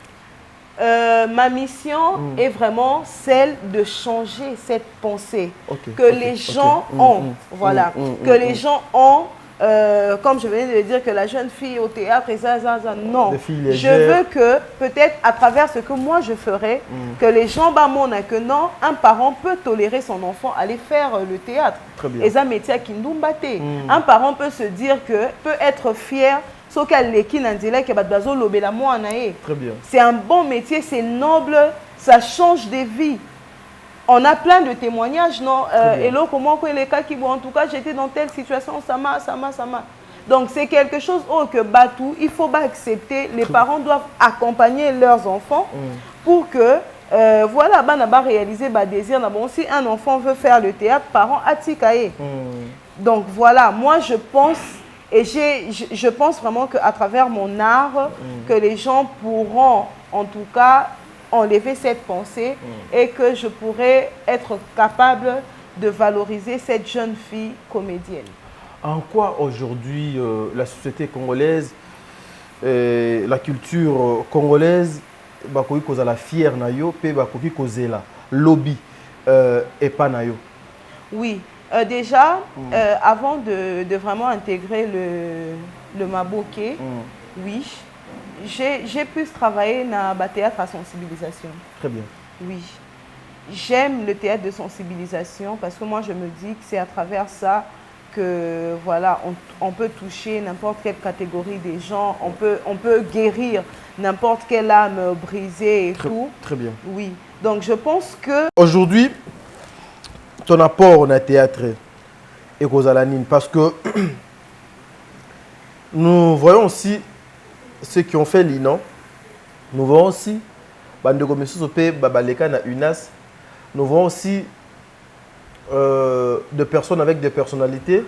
Ma mission est vraiment celle de changer cette pensée que les gens ont. Voilà, que les gens ont, comme je venais de le dire, que la jeune fille au théâtre, non. Je veux que, peut-être à travers ce que moi je ferai, que les gens montrent que non, un parent peut tolérer son enfant aller faire le théâtre. Très bien. Et ça, métier qui nous battait. Un parent peut se dire que, peut être fier, sauf qu'elle est qui n'a dit que bazo lobela moi anae. Très bien. C'est un bon métier, c'est noble, ça change des vies. On a plein de témoignages, non? Et là, comment les cas qui en tout cas, j'étais dans telle situation, ça m'a. Donc c'est quelque chose que Batou, il faut pas accepter. Les parents doivent accompagner leurs enfants pour que voilà, bah réaliser bah désir. Bon, si un enfant veut faire le théâtre, parents atikaye. Donc voilà, moi je pense. Et je pense vraiment qu'à travers mon art, que les gens pourront en tout cas enlever cette pensée et que je pourrais être capable de valoriser cette jeune fille comédienne. En quoi aujourd'hui la société congolaise, la culture congolaise, bakoki kozala fière na yo pe bakoki kozela lobby et pas na yo? Oui. Déjà, avant de vraiment intégrer le Maboké, oui, j'ai pu travailler dans le théâtre à sensibilisation. Très bien. Oui. J'aime le théâtre de sensibilisation parce que moi, je me dis que c'est à travers ça que voilà, on peut toucher n'importe quelle catégorie des gens, on peut guérir n'importe quelle âme brisée et tout. Très bien. Oui. Donc, je pense que... Aujourd'hui, ton apport dans le théâtre et Rosalanine, parce que nous voyons aussi ceux qui ont fait l'INAN, nous voyons aussi bandeko misusu pe babaleka na UNAS. Nous voyons aussi des personnes avec des personnalités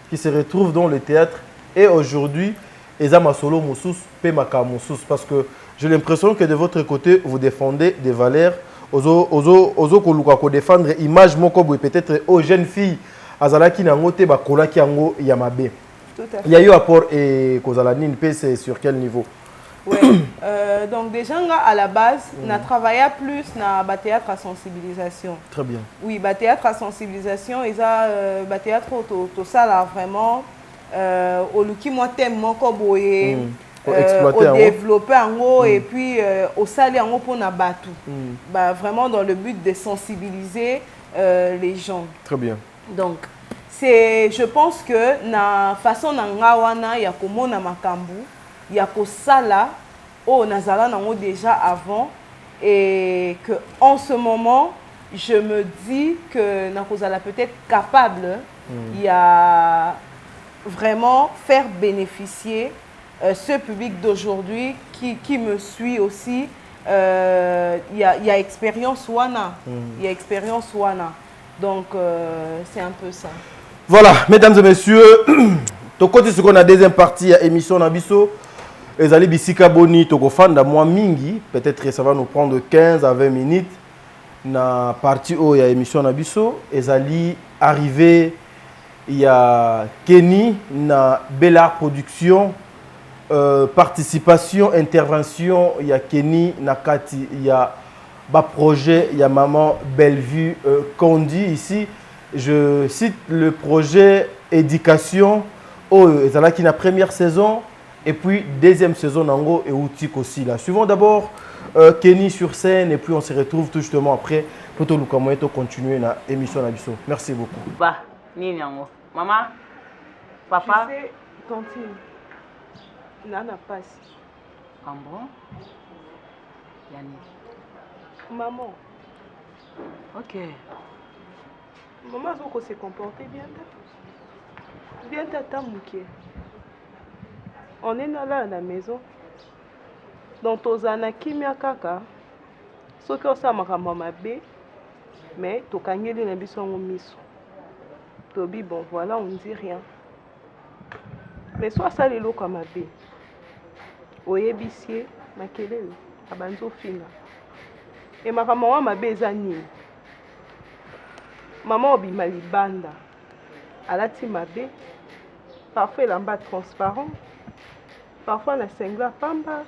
qui se retrouvent dans le théâtre et aujourd'hui, Eza Masolo Moussous, Pemaka Moussous, parce que j'ai l'impression que de votre côté, vous défendez des valeurs. Ozo koluka ko défendre image moko boy peut-être aux jeunes filles azalaki na ngote ba kolaki yango yamabe. Il y a eu apport et Kozalani c'est sur quel niveau? Ouais. Donc déjà à la base, on a travaillé plus dans le théâtre à sensibilisation. Très bien. Oui, le théâtre à sensibilisation, et ça, le théâtre tout ça là vraiment au luki moi thème mon boye. Au développer en haut et puis au saler en haut pour na batu. Bah, vraiment dans le but de sensibiliser les gens. Très bien. Donc je pense que na façon na ngawana ya komona makambu ya ko sala o nazala nango déjà avant et que en ce moment je me dis que na kozala peut-être capable il y a vraiment faire bénéficier ce public d'aujourd'hui qui me suit aussi, il y a expérience wana, il y a expérience wana. Donc c'est un peu ça. Voilà, mesdames et messieurs, tokoti ce qu'on a deuxième partie à émission Nabiso. Ezali bisika boni tokofanda moi mingi, peut-être que ça va nous prendre 15 à 20 minutes. Na partie où il y a émission Nabiso, ezali arrivé il y a Kenny na Bella Production. Participation, intervention, il y a Kenny Nakati, il y a projet, il y a Maman Bellevue qu'on dit ici. Je cite le projet éducation, il y a la première saison et puis deuxième saison Nango et Outik aussi là. Suivons d'abord Kenny sur scène et puis on se retrouve tout justement après pour tout le continuer la émission Nabiso. Merci beaucoup. Bah, ni Nango. Maman, papa. Tu sais, tantine. Nana passe. Ah bon? Yani. Maman. Ok. Maman va se comporter bien. Bien tata mouké. On est là à la maison. Dans tozana kimia kaka. Ce que ça m'a maman mais to kangeli na biso miso. Tobi bon voilà on dit rien. Mais soit ça les lots comme abbé. Oyebisie makelele abanzo finga. Et ma maman m'a bezani. Maman obima libanda. Alati mabe. Parfois elle en bas transparent. Parfois la singla pamba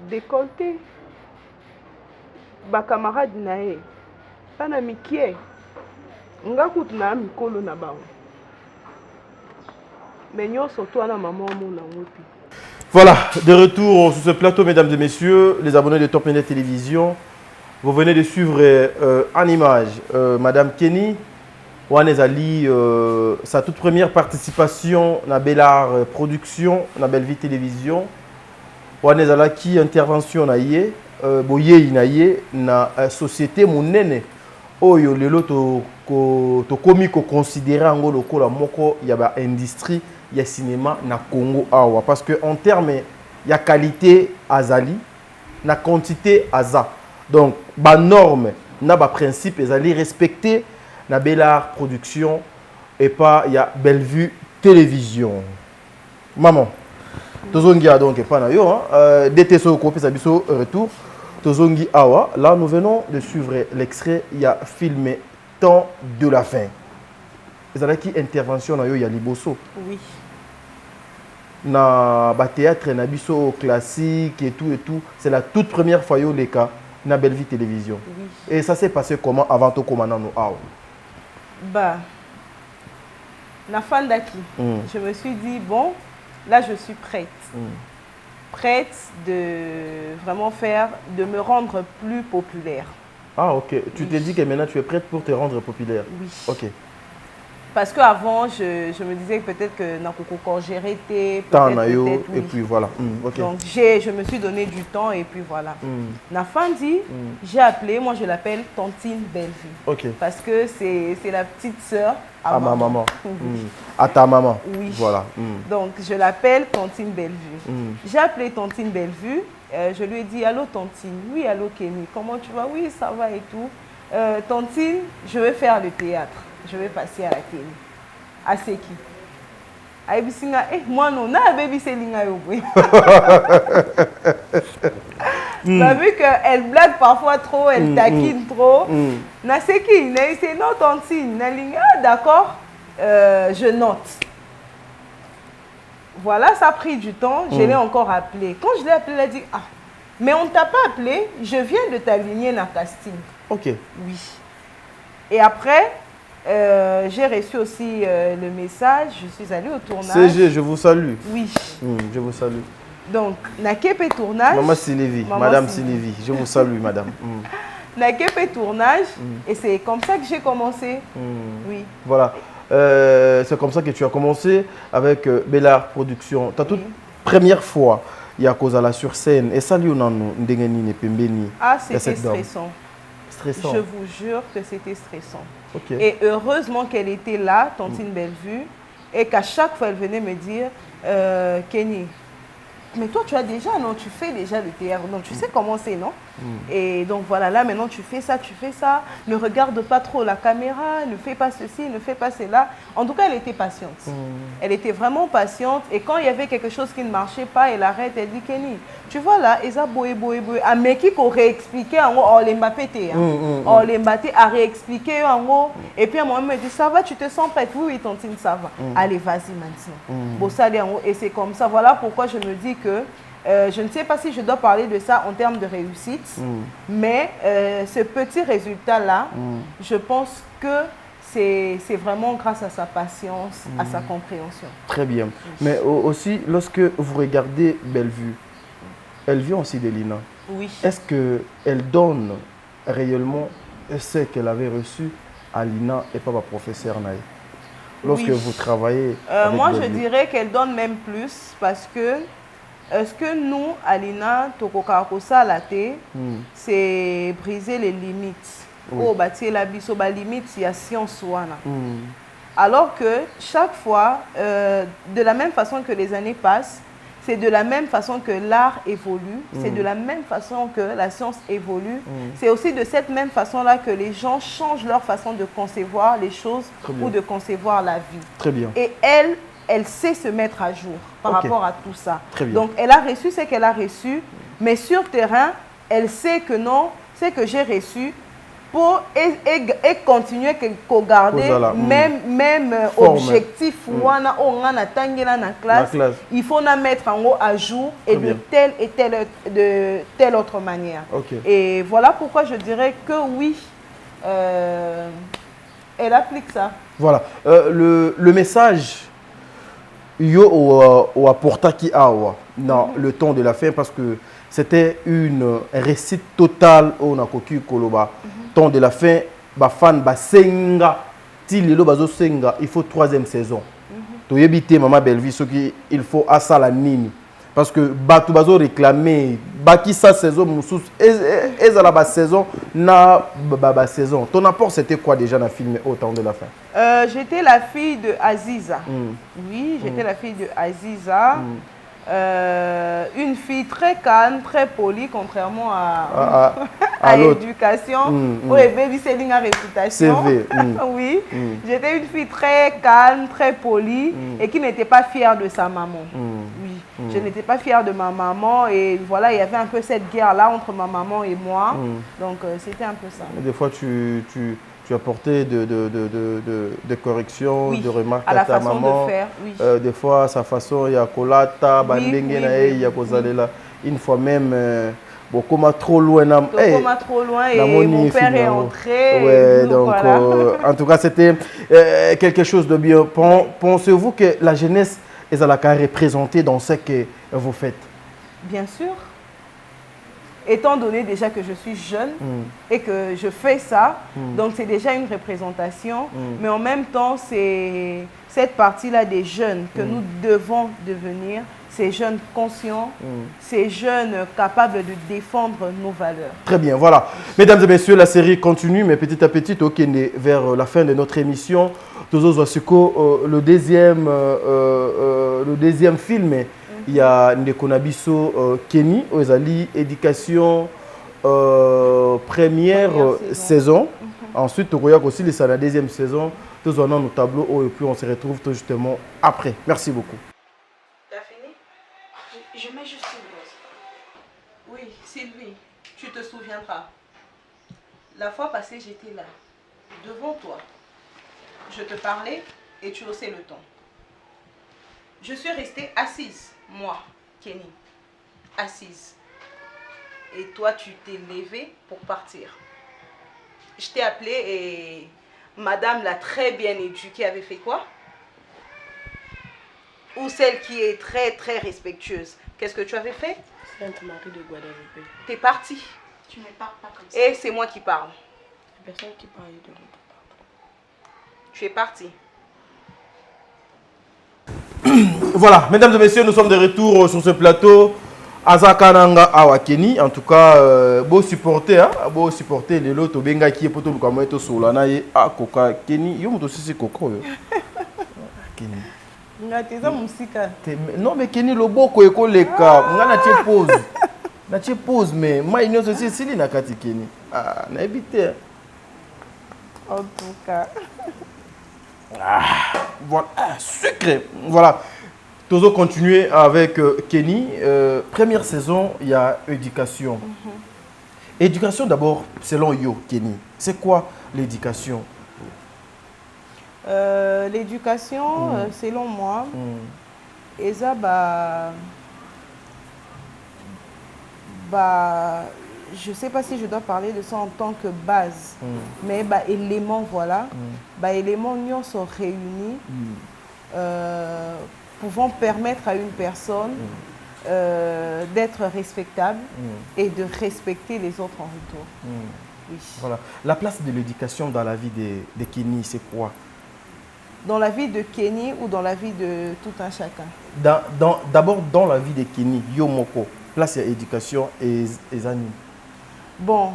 décolleté. Ba camarade nae. Pana mikie. Ngakutu na mikolo na bango. Mais nous surtout à la maman mon amopi. Voilà, de retour sur ce plateau, mesdames et messieurs, les abonnés de Top Média Télévision. Vous venez de suivre en image Madame Kenny Wanezali, sa toute première participation dans Bellart Production, dans Bellevue Télévision. Wanezala qui intervention na yé, boye na yé na société monene. Oyo lelo to komi ko considérer ngo lokola moko ya ba industrie ya cinéma na Congo awa parce que en termes ya qualité azali na quantité aza donc ba norme na ba principe ezali respecter na Bellart Production et pas ya Bellevue Télévision. Maman tozongi a donc pas na yo DT so ko pesa biso retour tozongi awa là nous venons de suivre l'extrait il y a filmé Temps de la fin. Vous avez qui intervention na yo ya liboso? Oui. Na ba théâtre na biso classique et tout, c'est la toute première fois yo les cas na Bellevue Télévision. Oui. Et ça s'est passé comment avant to commandant no awa? Bah na fin d'aki. Je me suis dit bon, là je suis prête. Prête de vraiment de me rendre plus populaire. Ah ok, tu t'es dit que maintenant tu es prête pour te rendre populaire? Oui. Ok. Parce qu'avant, je me disais peut-être que Nakoko quand j'ai arrêté, peut-être, et puis voilà. Okay. Donc je me suis donné du temps et puis voilà. Nafandi, j'ai appelé, moi je l'appelle Tantine Bellevue. Okay. Parce que c'est la petite sœur à ma maman. À ta maman. Oui. Voilà. Donc je l'appelle Tantine Bellevue. J'ai appelé Tantine Bellevue. Je lui ai dit, allô Tantine, oui, allô Kenny, comment tu vas? Oui, ça va et tout. Tantine, je vais faire le théâtre, je vais passer à la télé. À c'est qui? Moi non, na baby c'est linga yo. Bah, vu qu'elle blague parfois trop, elle taquine trop. Na c'est qui? C'est non Tantine, na linga, d'accord, je note. Voilà, ça a pris du temps, je l'ai encore appelé. Quand je l'ai appelé, elle a dit, ah, mais on ne t'a pas appelé, je viens de t'aligner dans le casting. Ok. Oui. Et après, j'ai reçu aussi le message, je suis allée au tournage. CG, je vous salue. Oui. Je vous salue. Donc, Nakepe tournage. Maman Sylvie, Madame Sylvie, je vous salue, madame. Nakepe tournage, et c'est comme ça que j'ai commencé. Oui. Voilà. C'est comme ça que tu as commencé avec Bellard Production. Ta toute première fois, il y a cause à la sur scène. Et ça, ah, c'était stressant. Je vous jure que c'était stressant. Okay. Et heureusement qu'elle était là, Tantine Bellevue, et qu'à chaque fois elle venait me dire, Kenny, mais toi tu as déjà, non, tu fais déjà le théâtre, donc tu sais comment c'est, non? Et donc voilà, là maintenant tu fais ça, ne regarde pas trop la caméra, ne fais pas ceci, ne fais pas cela. En tout cas, elle était patiente. Elle était vraiment patiente, et quand il y avait quelque chose qui ne marchait pas, elle arrête, elle dit, Kenny, tu vois là, Eza boé, ah mais qui aurait expliqué en gros, oh les Mbappé, oh les Mbappé a réexpliqué en gros, et puis à moi me dit, ça va, tu te sens prête? Oui, Tantine, ça va. Allez, vas-y maintenant. Bon, ça, et c'est comme ça, voilà pourquoi je me dis que je ne sais pas si je dois parler de ça en termes de réussite, mais ce petit résultat-là, je pense que c'est vraiment grâce à sa patience, à sa compréhension. Très bien. Mais aussi, lorsque vous regardez Bellevue, elle vient aussi de l'INA. Oui. Est-ce qu'elle donne réellement ce qu'elle avait reçu à l'INA et pas ma professeur Naï? Lorsque vous travaillez avec moi, Bellevue. je dirais qu'elle donne même plus parce que ce que nous, à l'INA, c'est briser les limites. Oh, la limite, il y a science. Alors que chaque fois, de la même façon que les années passent, c'est de la même façon que l'art évolue, c'est de la même façon que la science évolue, c'est aussi de cette même façon-là que les gens changent leur façon de concevoir les choses ou de concevoir la vie. Très bien. Et elle sait se mettre à jour par rapport à tout ça. Donc, elle a reçu ce qu'elle a reçu, mais sur terrain, elle sait que non, ce que j'ai reçu, pour et continuer à garder même objectif la classe, il faut la mettre en haut à jour et de telle autre manière. Et voilà pourquoi je dirais que oui, elle applique ça. Voilà. Le message yo apporta qui a dans le temps de la fin, parce que c'était une réussite totale au Nakoki Koloba. Temps de la fin, fan senga tilelo bazo senga, il faut 3e saison. To yebite Maman Bellevue ce qu'il faut à ça la nini, parce que batu bazo réclamer baki sa saison moussous et la bas saison na baba saison. Ton apport c'était quoi déjà dans le film au temps de la fin? J'étais la fille de Aziza. Oui, j'étais la fille de Aziza. Une fille très calme, très polie, contrairement à l'éducation. Oui, baby selling à réputation. Oui, j'étais une fille très calme, très polie et qui n'était pas fière de sa maman. Oui, je n'étais pas fière de ma maman et voilà, il y avait un peu cette guerre-là entre ma maman et moi. Donc, c'était un peu ça. Des fois, tu apportais de corrections, de remarques à ta façon maman. De faire, oui. Des fois, sa façon, il y a kolata, il y a kozalela. Une fois même, beaucoup trop loin. Trop loin et mon père est entré. Ouais, donc, voilà. En tout cas, c'était quelque chose de bien. Pensez-vous que la jeunesse est à la représentée dans ce que vous faites? Bien sûr. étant donné déjà que je suis jeune et que je fais ça, donc c'est déjà une représentation, mais en même temps, c'est cette partie-là des jeunes que nous devons devenir, ces jeunes conscients, ces jeunes capables de défendre nos valeurs. Très bien, voilà. Mesdames et messieurs, la série continue, mais petit à petit, vers la fin de notre émission, le deuxième film, il y a Ndekonabiso Kenny, Ozali, éducation première saison. Ensuite, il y a aussi la deuxième saison. Tous on a nos tableaux et puis on se retrouve tout justement après. Merci beaucoup. T'as fini? Je mets juste une rose. Oui, Sylvie, tu te souviendras. La fois passée, j'étais là, devant toi. Je te parlais et tu haussais le ton. Je suis restée assise, moi, Kenny, assise. Et toi, tu t'es levée pour partir. Je t'ai appelé et madame la très bien éduquée avait fait quoi? Ou celle qui est très très respectueuse. Qu'est-ce que tu avais fait? Sainte Marie de Guadalupe. T'es partie. Tu ne parles pas comme ça. Et c'est moi qui parle. La personne qui parle de l'autre. Tu es partie. Voilà, mesdames et messieurs, nous sommes de retour sur ce plateau. Azakananga Awakeni, en tout cas, beau supporter les lots au Benga qui est pour tout le monde sur la à Coca Kenny. Yo moto aussi Coco. Kenny. Non mais Kenny le beau ko ekoleka, nga na tie pause. Na tie pause mais moi il aussi sili na kati Kenny. Ah, na éviter. En tout cas. Voilà, secret. Voilà. Toujours continuer avec Kenny. Première saison, il y a éducation. Éducation d'abord, selon Yo, Kenny. C'est quoi l'éducation? L'éducation, selon moi, et ça, je ne sais pas si je dois parler de ça en tant que base, mais éléments, voilà, éléments nous sont réunis. Pouvant permettre à une personne d'être respectable et de respecter les autres en retour. Oui. Voilà. La place de l'éducation dans la vie de Kenny, c'est quoi? Dans la vie de Kenny ou dans la vie de tout un chacun? D'abord dans la vie de Kenny, Yomoko, place de l'éducation et Zani. Bon,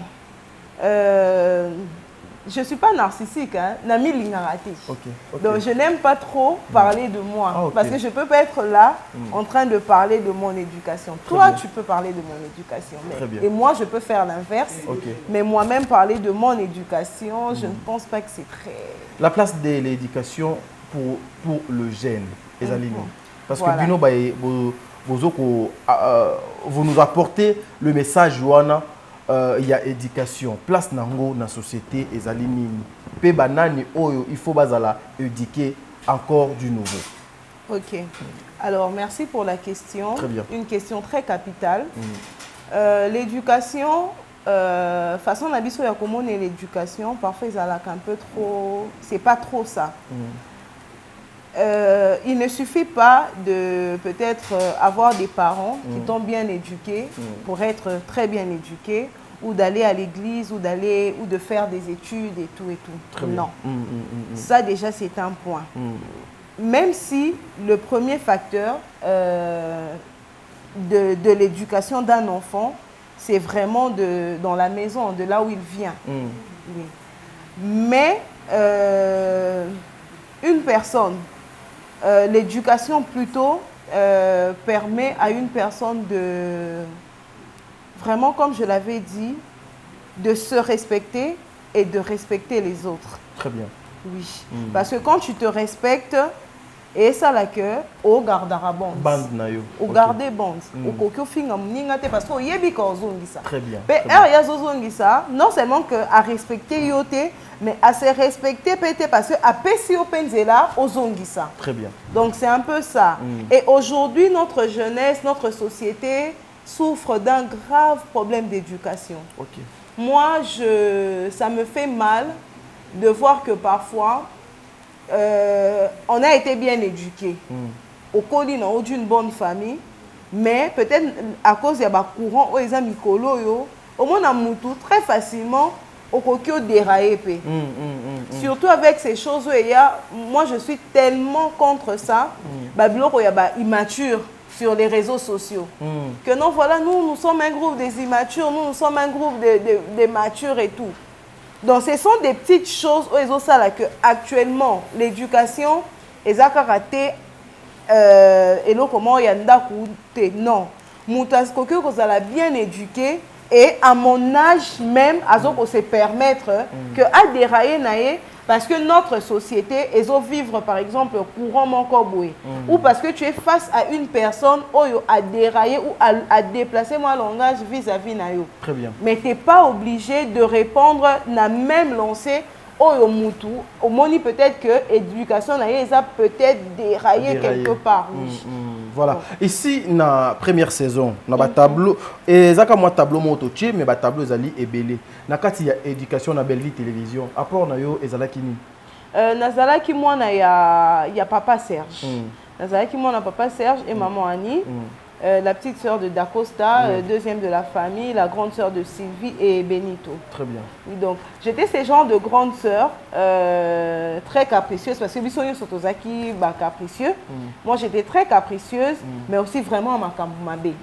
je ne suis pas narcissique, hein. Nami Lingarati. Donc je n'aime pas trop parler de moi. Parce que je ne peux pas être là en train de parler de mon éducation. Toi, tu peux parler de mon éducation. Et moi, je peux faire l'inverse. Mais moi-même, parler de mon éducation, je ne pense pas que c'est très... La place de l'éducation pour le jeune, les aliments. Parce que vous nous apportez le message, Johanna. Il y a éducation, place nango na société et zalimini. Pe banani oyo il faut bazala éduquer encore du nouveau. Ok. Alors merci pour la question. Très bien. Une question très capitale. L'éducation, façon d'abisso ya commune et l'éducation, parfois ils ont un peu trop. C'est pas trop ça. Il ne suffit pas de peut-être avoir des parents qui t'ont bien éduqué pour être très bien éduqué, ou d'aller à l'église, ou de faire des études et tout et tout. Très non. Bien. Ça déjà c'est un point. Même si le premier facteur de l'éducation d'un enfant, c'est vraiment dans la maison, de là où il vient. Oui. Mais une personne, l'éducation plutôt permet à une personne de, vraiment comme je l'avais dit, de se respecter et de respecter les autres. Très bien. Oui. Parce que quand tu te respectes, et ça la que au gardera bond. Bande na yo. Au garder bond. Au kokyo finga mninga te parce que yebi ko zongisa. Très bien. Mais ya zongisa, non seulement que à respecter yote, mais à se respecter peut-être parce que à pesi openzela au zongisa. Très bien. Donc c'est un peu ça. Et aujourd'hui notre jeunesse, notre société souffre d'un grave problème d'éducation. Ok. Moi ça me fait mal de voir que parfois on a été bien éduqués. Au colis d'une bonne famille, mais peut-être à cause de ba courant o eza mikolo yo au moins na mutu très facilement au kokio dérailler pe. Surtout avec ces choses où il y a, moi je suis tellement contre ça, babiloko ya ba immature sur les réseaux sociaux. Que non, voilà, nous sommes un groupe des immatures, nous sommes un groupe des matures et tout. Donc ce sont des petites choses où ils ont ça là que actuellement l'éducation est à raté et là comment il y a non. Moutas kokio ko za bien éduqué. Et à mon âge même, on se permettre que à dérailler naé parce que notre société est au vivre par exemple courant mon cowboy ou parce que tu es face à une personne à dérailler ou à déplacer mon langage vis-à-vis nayo. Très bien. Mais tu n'es pas obligé de répondre na même lancé au mutu. Au moni peut-être que l'éducation naé ça peut-être déraillé quelque part. Voilà. Bon. Ici, dans la première saison, dans le tableau, et ça comme tableau motoché, mais le tableau zali est belé. Dans quand il y a éducation dans Belle Vie télévision, après on a eu ezala kini. Nazala qui moi il y a papa Serge. Nazala qui moi na papa Serge et maman Annie. La petite sœur de Dacosta, deuxième de la famille, la grande sœur de Sylvie et Benito. Très bien. Oui, donc, j'étais ces genres de grandes sœurs très capricieuses parce que Bissonio Sotozaki, capricieux. Moi, j'étais très capricieuse, mais aussi vraiment à Makamboumabé.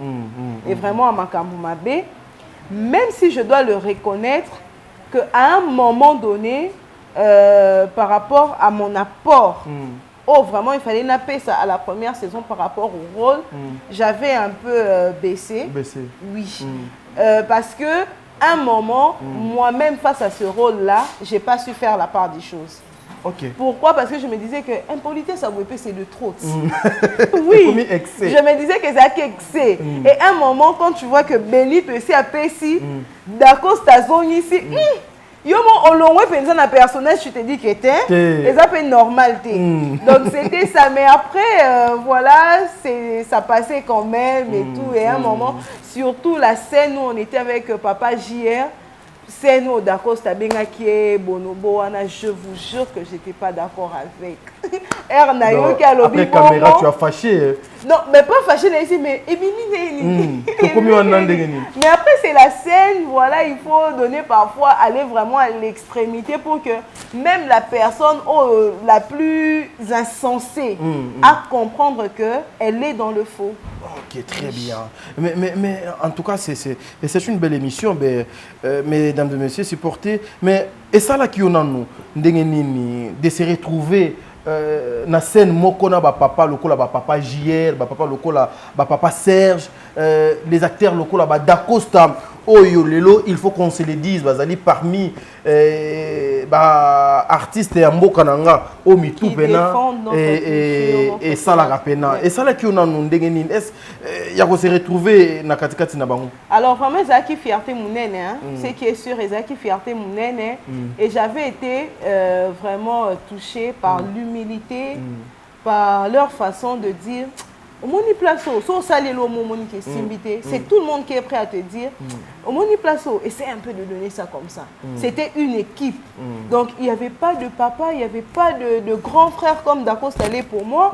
Et vraiment à Makamboumabé, même si je dois le reconnaître, qu'à un moment donné, par rapport à mon apport, vraiment, il fallait napper ça à la première saison par rapport au rôle. J'avais un peu baissé. Oui. Parce que un moment, moi-même, face à ce rôle-là, je n'ai pas su faire la part des choses. Okay. Pourquoi? Parce que je me disais que impolitesse à Wépé, c'est de trop. Oui. Je me disais que c'est excès. Et un moment, quand tu vois que Benito aussi a Pessi, d'accord, c'est ici. Yo mon olongwe penza na personnage, tu te dis que t'es et ça fait normal t'es. Donc c'était ça, mais après voilà, ça passait quand même et tout. Et à un moment, surtout la scène où on était avec papa JR, scène où d'accord Stabenga qui est bonobo, je vous jure que j'étais pas d'accord avec. Après caméra, tu as fâché. Non, mais pas fâché ici, mais mais après c'est la scène, voilà, il faut donner parfois, aller vraiment à l'extrémité pour que même la personne la plus insensée à comprendre qu'elle est dans le faux. Ok, très bien. Mais en tout cas, c'est une belle émission, mesdames et messieurs, supportez. Mais et ça là qui on a nous, de se retrouver na scène mokona ba papa lokola ba papa JR, ba papa lokola ba papa Serge, les acteurs lokola ba Dacosta. Oyo lelo, il faut qu'on se le dise, bazali parmi artistes et ambokananga au mitou pena et ça la rapena et ça là qui on a nous ndengeni est il y a qu'on se retrouver na katikati na bango. Alors vraiment ça qui fierté monene hein, c'est qui est sûr et ça qui fierté monene et j'avais été vraiment touchée par l'humilité, par leur façon de dire au moni placeau, so salelo moni qui est simbité, c'est tout le monde qui est prêt à te dire au moni placeau, essaie un peu de donner ça comme ça. C'était une équipe. Donc il n'y avait pas de papa, il n'y avait pas de grand frère comme Dacosta pour moi,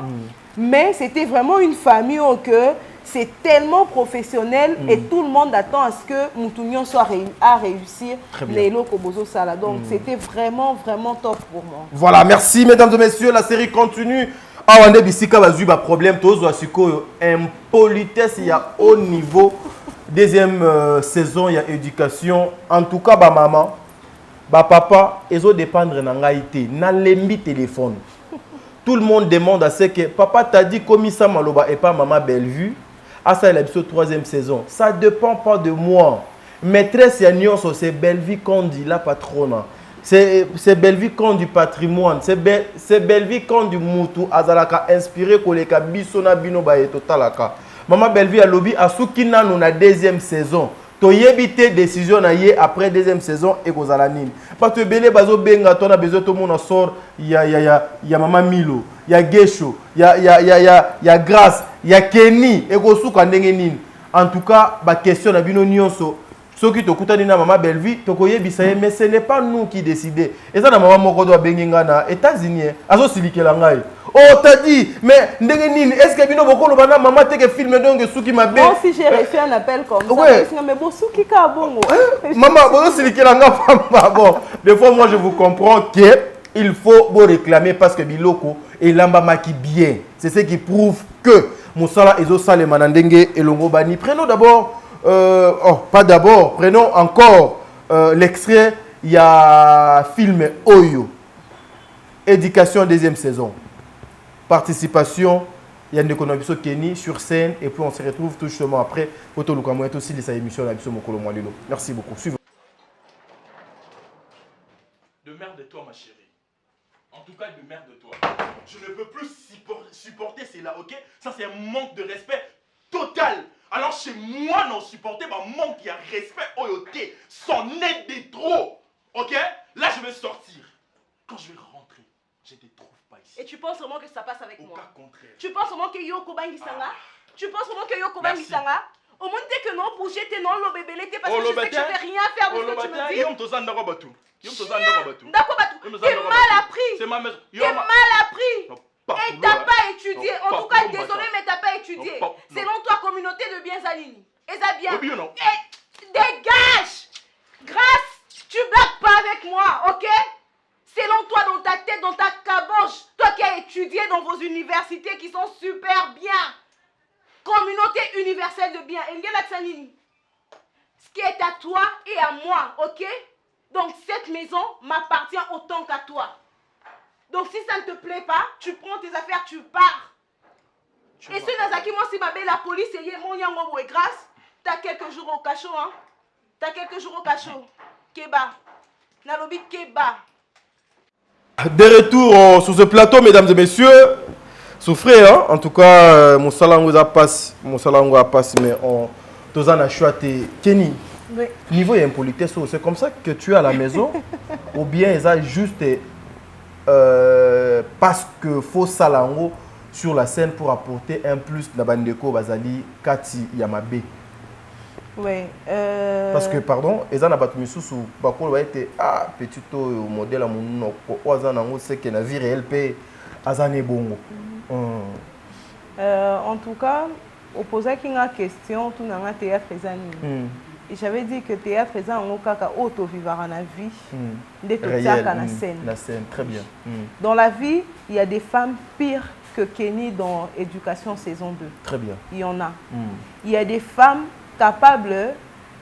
mais c'était vraiment une famille où que c'est tellement professionnel et tout le monde attend à ce que Moutounion soit à réussir les locaux Bozo Sala. Donc c'était vraiment top pour moi. Voilà, merci mesdames et messieurs, la série continue. Ah, on a bisika bazu ba problème tous wasiko impolitesse il y a haut niveau. Deuxième saison il y a éducation. En tout cas ba maman, ba papa, ils ont dépendre na ngaité, na lembi téléphone. Tout le monde demande à ce que papa t'a dit comme ça maloba et pas maman Bellevue. Ah ça c'est la troisième saison. Ça dépend pas de moi. Maîtresse Yannion c'est Bellevue qu'on dit la patronne. C'est Bellevue quand du patrimoine, c'est Bellevue quand du moutou azalaka inspiré koleka bisona bino ba totalaka. Maman Bellevue a lobby a soukina nous na deuxième saison. To yebite décision na yé après deuxième saison et kozala nini. Parce que belé bazo benga to na besoin tout monde sort ya maman Milo, ya Gesho, ya Grâce, ya Kenny et ko souka ndenge nini. En tout cas, ba question na bino nyonso ceux qui t'écoutent na maman Bellevue tokoye bisaye mais ce n'est pas nous qui décidons et ça na maman moko doit benginga na États-Unis azo silikela ngai oh t'as dit mais ndenge nini est-ce que bino bokolo bana maman te que film donc souki mabe bon si j'ai reçu un appel comme ça mais bon souki ka bongo maman bozo silikela nga pamba bon des fois moi je vous comprends que il faut vous réclamer parce que biloko et lamba maki bien c'est ce qui prouve que Moussala ezo sale manandenge et longo bani prenons d'abord pas d'abord, prenons encore l'extrait, il y a film Oyo, éducation deuxième saison, participation, il y a une économie Kenny sur scène et puis on se retrouve tout justement après, Poto Lukamouet aussi de sa émission la émission Mokolo Mwalilo. Merci beaucoup. Suivez. De merde de toi ma chérie. En tout cas de merde de toi. Je ne peux plus supporter cela, ok? Ça c'est un manque de respect total. Alors chez moi, non supporter, bah manque de respect, oyoté, son aide de trop. Ok? Là, je vais sortir. Quand je vais rentrer, je ne te trouve pas ici. Et tu penses vraiment que ça passe avec moi? Au cas contraire. Tu penses vraiment que Yoko Bangisanga? Tu penses vraiment que Yoko Bangisanga? Au moins, dès que non, bouger, t'es non, le bébé, t'es parce que je sais que je vais rien faire de ce que tu me dis. T'es mal appris. C'est ma maison. T'es mal appris. Et t'as pas étudié. En tout cas, désolé, mais t'as pas étudié. Selon toi, communauté de biens Zanini. Et ça bien. Dégage! Grâce, tu blagues pas avec moi, ok? Selon toi, dans ta tête, dans ta caboche, toi qui as étudié dans vos universités qui sont super bien. Communauté universelle de biens. Ce qui est à toi et à moi, ok? Donc cette maison m'appartient autant qu'à toi. Donc si ça ne te plaît pas, tu prends tes affaires, tu pars. Et ce Nazaki, moi, si ma belle la police et mon yango et grâce, t'as quelques jours au cachot, hein? T'as quelques jours au cachot. Keba. Nalobi Keba. De retour sur ce plateau, mesdames et messieurs. Souffrez, hein? En tout cas, mon salango a passé, mais on a choisi Kenny. Oui. Niveau impolitesse, c'est comme ça que tu es à la maison, ou bien ça juste parce que faut salango sur la scène pour apporter un plus na bandeko bazali Kati Yamabe. Oui. Parce que pardon, ils ont abattu sous bakolo va être petit modèle à mon oazanango c'est que la vie réelle paie azane bongo. En tout cas, opposé qui a question tout dans théâtre ezani. Et j'avais dit que théâtre est un kaka auto vivre en la vie, de tout ça la scène. La scène, très bien. Dans la vie, il y a des femmes pires que Kenny dans Éducation saison 2. Très bien. Il y en a. Il y a des femmes capables,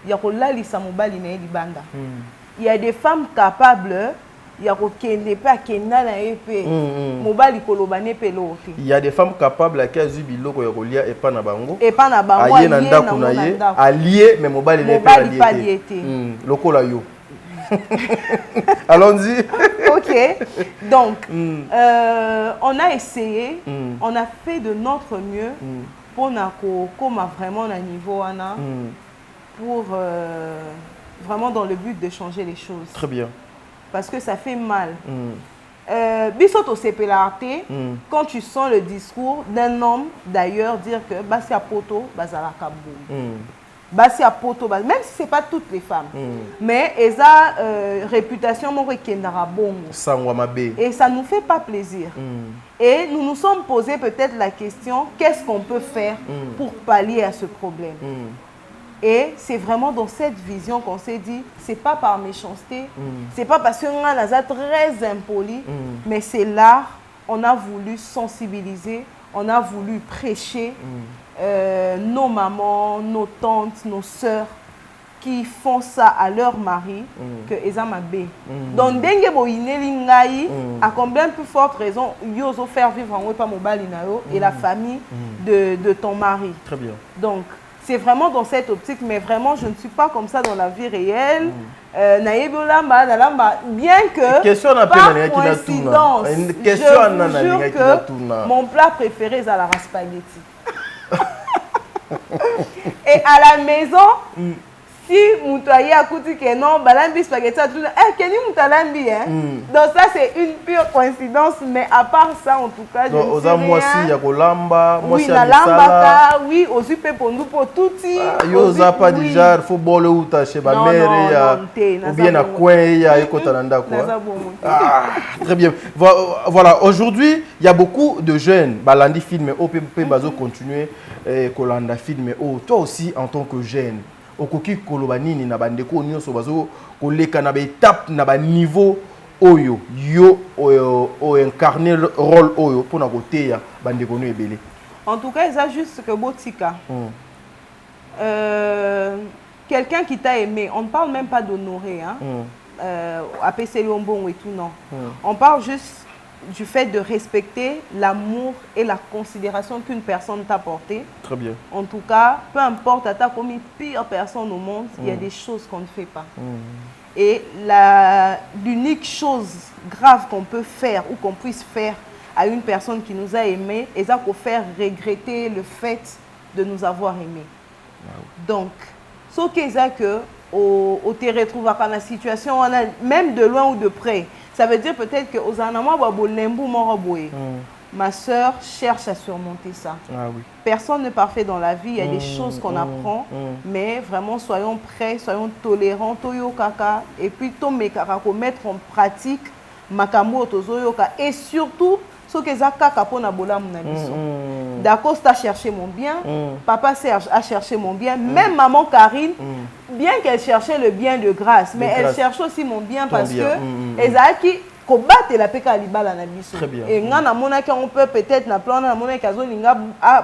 il y a Lisa Mobali Banda. Il y a des femmes capables. Il y a des femmes capables à faire biloko ya kolia et pas na bango. Et pas na bango. Allié mais mobile n'est pas allié. Lokola yo. Allons-y. Ok. Donc, on a essayé, on a fait de notre mieux pour comme vraiment à niveau ana pour vraiment dans le but de changer les choses. Très bien. Parce que ça fait mal. Bisoto CPLRT, quand tu sens le discours d'un homme, d'ailleurs, dire que Bassia Poto, Bazala Kabou. Bassia Poto, même si ce n'est pas toutes les femmes. Mais ils ont réputation et ça ne nous fait pas plaisir. Et nous nous sommes posé peut-être la question, qu'est-ce qu'on peut faire pour pallier à ce problème? Et c'est vraiment dans cette vision qu'on s'est dit, c'est pas par méchanceté, c'est pas parce qu'on a très impoli, mais c'est l'art, on a voulu sensibiliser, on a voulu prêcher nos mamans, nos tantes, nos sœurs qui font ça à leur mari, que Ezamabe. Donc, Dengue Boinelingaï, à combien plus forte raison, Yoso faire vivre en Wepa Mobalinao et la famille de ton mari. Très bien. Donc, c'est vraiment dans cette optique, mais vraiment, je ne suis pas comme ça dans la vie réelle. Bien que, par coïncidence, je vous jure que mon plat préféré, c'est la spaghetti. Et à la maison, si Moutaye a coûté que non, balambi spaghetti, Kenny Moutalambi, hein. Donc ça c'est une pure coïncidence, mais à part ça en tout cas, je ne sais rien. Moi aussi, Yakolamba, moi oui, na lambaka, oui, aussi Pepondou pour tout Yosa pas déjà, il faut boire le ou chez ma mère, ou bien à coin, il y a Ekotananda quoi. Très bien. Voilà, aujourd'hui, il y a beaucoup de jeunes, balandi film, OPP bazo continuer, Kolanda film, toi aussi en tant que jeune. Okoki kolobanini na bandeko nyonso bazo koleka na ba étape na ba niveau oyo yo incarner rôle oyo pour na koteya bandeko no ebele. En tout cas, ça juste que botika. Quelqu'un qui t'a aimé, on ne parle même pas d'honorer hein. APC Lombon et tout non. On parle juste du fait de respecter l'amour et la considération qu'une personne t'a porté. Très bien. En tout cas, peu importe, t'as commis pire personne au monde, il y a des choses qu'on ne fait pas. Et l'unique chose grave qu'on peut faire ou qu'on puisse faire à une personne qui nous a aimés, c'est qu'on faire regretter le fait de nous avoir aimés. Donc, ce qui est que on te retrouve dans la situation, même de loin ou de près. Ça veut dire peut-être que ma soeur cherche à surmonter ça. Personne n'est parfait dans la vie, il y a des choses qu'on apprend, mais vraiment soyons prêts, soyons tolérants, toyo kaka, et puis mettre en pratique makambo tozoyoka, et surtout ce que Zaka pour na bola munabiso. D'accord, t'as cherché mon bien, papa Serge a cherché mon bien, même maman Karine, bien qu'elle cherchait le bien de grâce, mais elle cherche aussi mon bien parce que Ezaki combattre la peka libala na biso. Et ngana mona on peut peut-être na plan na mona kazo linga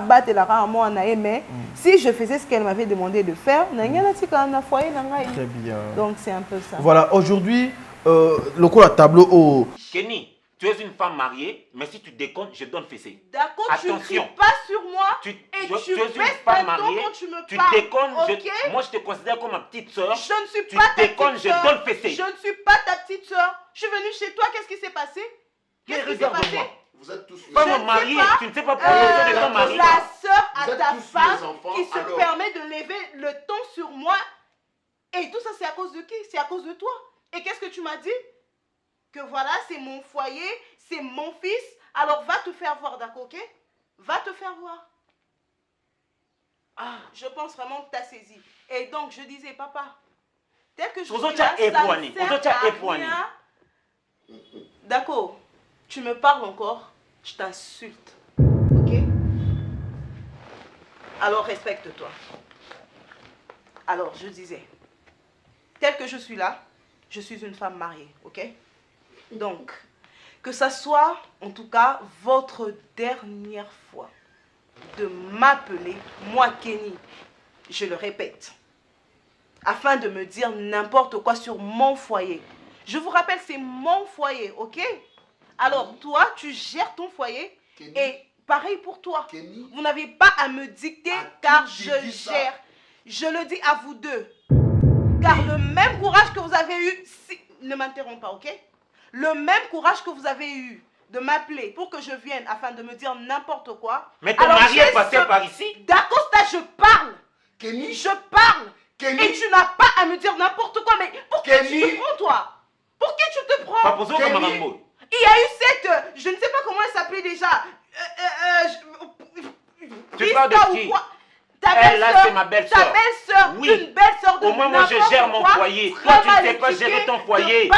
battre la ramo na mais si je faisais ce qu'elle m'avait demandé de faire, na ngana tika na foyer na ngai. Très bien. Donc c'est un peu ça. Voilà, aujourd'hui le coup à tableau au Kenny, tu es une femme mariée, mais si tu déconnes, je donne fessée. D'accord, tu ne cries Attention. pas sur moi Tu et es tu une baisses femme ton ton mariée, quand tu me tu parles. déconnes, Ok? moi je te considère comme ma petite soeur. Je ne suis Tu pas ta déconnes, petite je soeur. donne fessée. Je ne suis pas ta petite soeur. Je suis venue chez toi, qu'est-ce qui s'est passé? Mais Qu'est-ce qui s'est passé? regarde-moi. Vous êtes tous Femme mariée, tu ne sais pas prononcer de ton mari. La sœur à Vous êtes ta tous femme mes enfants, qui se alors. permet de lever le ton sur moi. Et tout ça, c'est à cause de qui? C'est à cause de toi. Et qu'est-ce que tu m'as dit? Que voilà, c'est mon foyer, c'est mon fils. Alors va te faire voir, d'accord, ok? Va te faire voir. Ah, je pense vraiment que tu as saisi. Et donc, je disais, papa, tel que je suis là, ça ne sert à rien. D'accord, tu me parles encore, je t'insulte. Ok? Alors respecte-toi. Alors, je disais, tel que je suis là, je suis une femme mariée, ok? Donc, que ça soit, en tout cas, votre dernière fois de m'appeler, moi Kenny, je le répète, afin de me dire n'importe quoi sur mon foyer. Je vous rappelle, c'est mon foyer, ok? Alors, toi, tu gères ton foyer, Kenny. Et pareil pour toi. Kenny. Vous n'avez pas à me dicter, car je gère. Je le dis à vous deux. Car le même courage que vous avez eu, ne m'interromps pas, ok? Le même courage que vous avez eu de m'appeler pour que je vienne afin de me dire n'importe quoi. Mais ton mari est passé par ici. D'Acosta, je parle. Kenny. Je parle. Kenny. Et tu n'as pas à me dire n'importe quoi. Mais pour qui tu te prends, toi? Pour qui tu te prends? Il y a eu cette... Je ne sais pas comment elle s'appelait déjà. Tu parles de qui? Elle, là, c'est ma belle-sœur. Ta belle-sœur, oui. Une belle-sœur de au moins, moi, je gère mon foyer. Toi, tu ne sais pas gérer ton foyer.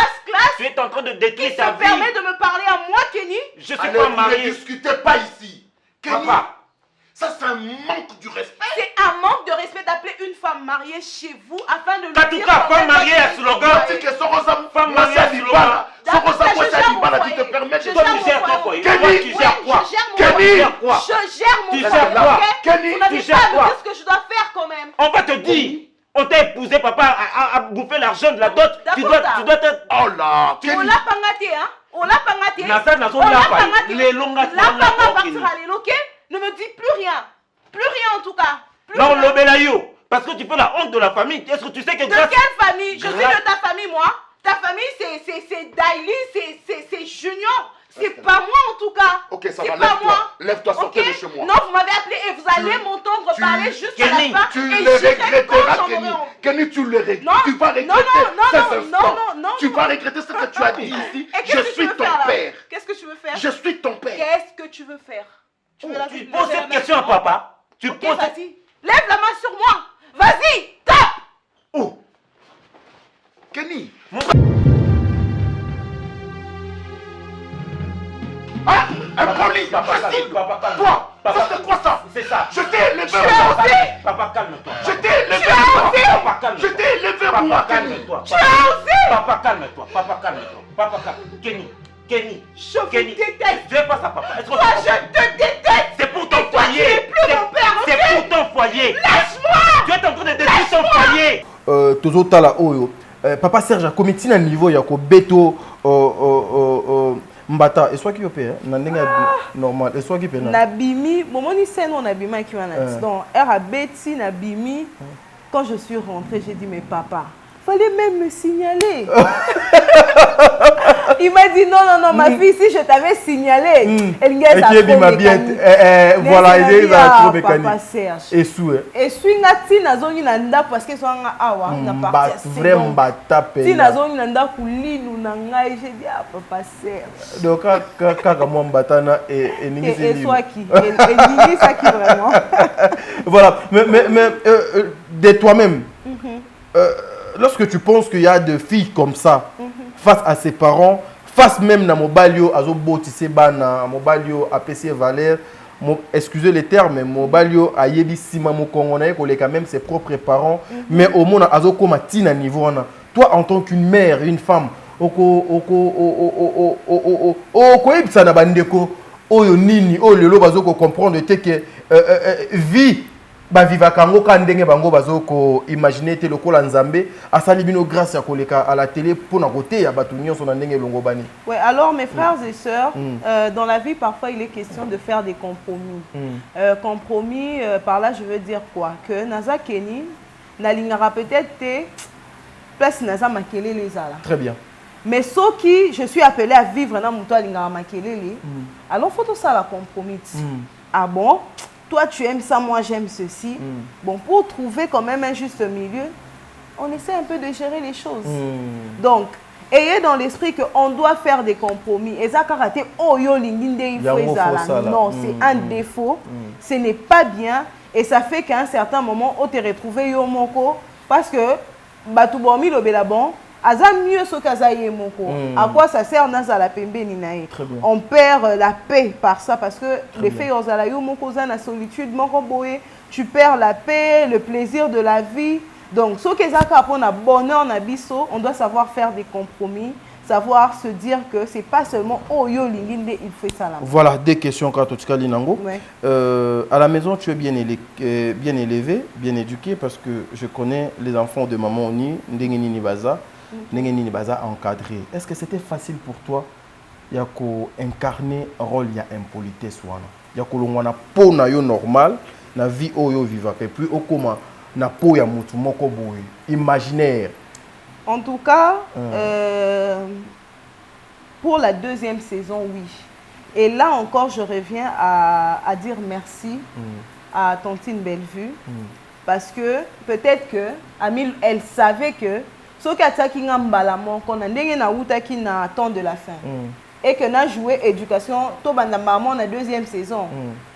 Tu es en train de détruire ta vie. Tu permets de me parler à moi, Kenny? Je suis pas marié. Ne discutez pas ici. Kenny, papa. Ça, c'est un manque du respect. C'est un manque de respect d'appeler une femme mariée chez vous afin de lui dire... En tout cas, femme mariée à slogan. Femme mariée à slogan. Tu te permets de... Toi, tu gères ton foyer. Tu gères quoi? Kenny, je gère mon foyer. Tu gères quoi? Kenny, tu gères quoi? Ce que je dois faire quand même. On va te dire. On t'a épousé, papa, à bouffer l'argent de la dot. Tu dois être... Oh là, Kenny. On l'a pangate, hein? On l'a pangate. Ne me dis plus rien. Plus rien en tout cas. Non, l'obélayo. Parce que tu fais la honte de la famille. Est-ce que tu sais que... De quelle famille? Je suis de ta famille, moi. Ta famille, c'est Daily, c'est Junior. C'est pas moi en tout cas. Ok, ça C'est va, pas lève-toi. moi. Lève-toi, sortez Ok? de chez moi. Non, vous m'avez appelé et vous allez m'entendre parler juste à la fin. Tu et le j'irai regretteras, quand j'en Kenny. aurai envie. Kenny, tu le regrettes. Non, Tu vas regretter non, Tu vas regretter ce que tu as dit ici. Je suis ton père. Qu'est-ce que tu veux faire? Je suis ton père. Qu'est-ce que tu veux faire? Tu poses cette question à papa. Tu Ok, poses. vas-y. Lève la main sur moi. Vas-y, tape. Où? Kenny. Ah, impoli, imbécile. Toi, ça c'est quoi ça? C'est ça. Je t'ai élevé moi. Papa, calme-toi. Je t'ai élevé moi. Papa, calme-toi. Je t'ai élevé moi, Papa, Kenny. calme-toi. Tu as osé. Papa, calme-toi. Papa, calme-toi. Papa, calme. Kenny. Je vous déteste. Je vais pas ça, papa. Toi, je te déteste. C'est pour ton Et toi, foyer. tu n'es plus mon père, ok? C'est pour ton foyer. Lâche-moi. Tu es en train de détruire ton foyer. tozotala oyo papa Serge a commis na niveau ya ko beto mbata et soit qui opé na ndenge normal et soit qui pe na bimi momoni scène on a bima qui wana donc era beti na bimi quand je suis rentrée j'ai dit mais papa fallait même me signaler. Il m'a dit non, ma fille, si je t'avais signalé, elle n'y a pas de voilà, il va trop mécanique. Papa Serge. Et sous. Et sous une attine, na zone nanda parce que soit awa na partie. Vraiment batape. Si na zone nanda kulinu na ngai, j'ai dit ah papa Serge. Donc quand moi batana et et soit qui, et ça qui vraiment. Voilà, mais de toi-même. Lorsque tu penses qu'il y a des filles comme ça, face à ses parents, face même à Mobalio, à Zobotissé Bana, à Mobalio, à PC Valère, excusez les termes, mais Mobalio, à Yebi Sima Mokongona, qu'on est quand même ses propres parents, mais au monde, à Zokoma Tina niveau, toi en tant qu'une mère, une femme, Oyo nini, oh lelo bazoko comprendre que vie. Ba viva kango kandenge bango bazoko imaginer te lokola nzambe asali bino grâce ya koleka à la télé pour na côté ya batu nyonso na ndenge longo bani. Ouais, alors mes frères et sœurs, dans la vie parfois il est question de faire des compromis. Compromis par là je veux dire quoi? Que naza Kenny na lingara peut-être te place naza makele les ala. Très bien. Mais ce qui je suis appelé à vivre na muto lingara makele les. Alors faut tout ça la compromis. Ah bon? Toi, tu aimes ça, moi, j'aime ceci. Bon, pour trouver quand même un juste milieu, on essaie un peu de gérer les choses. Donc, ayez dans l'esprit qu'on doit faire des compromis. Et ça, karaté, oh yo, non, c'est un défaut. Ce n'est pas bien. Et ça fait qu'à un certain moment, on te retrouve yo moko. Parce que, Batoubomi lo belabon, aza mieux ce qu'azaye moko. À quoi ça sert naza la pembe ninae? On perd la paix par ça parce que les faits ozala yo moko za na solitude moko boye, tu perds la paix, le plaisir de la vie. Donc ce que zaka pour na bonheur na biso, on doit savoir faire des compromis, savoir se dire que c'est pas seulement oh yo linginde il fait ça là. Voilà des questions quand tu Linango. À la maison tu es bien élevé, bien éduqué parce que je connais les enfants de maman Oni, ndengeni ni baza. Nengeni baza encadré. Est-ce que c'était facile pour toi d'incarner un rôle de impolitesse wana? Wana po na yo normal, na vie oyo vivaka et puis okoma na po ya mutu moko boye, imaginaire. En tout cas, pour la deuxième saison, oui. Et là encore, je reviens à dire merci à Tontine Bellevue parce que peut-être que Amil, elle savait que ce qui a été qu'on a ndenge na outaki na temps de la fin et que na joué éducation to banda maman na deuxième saison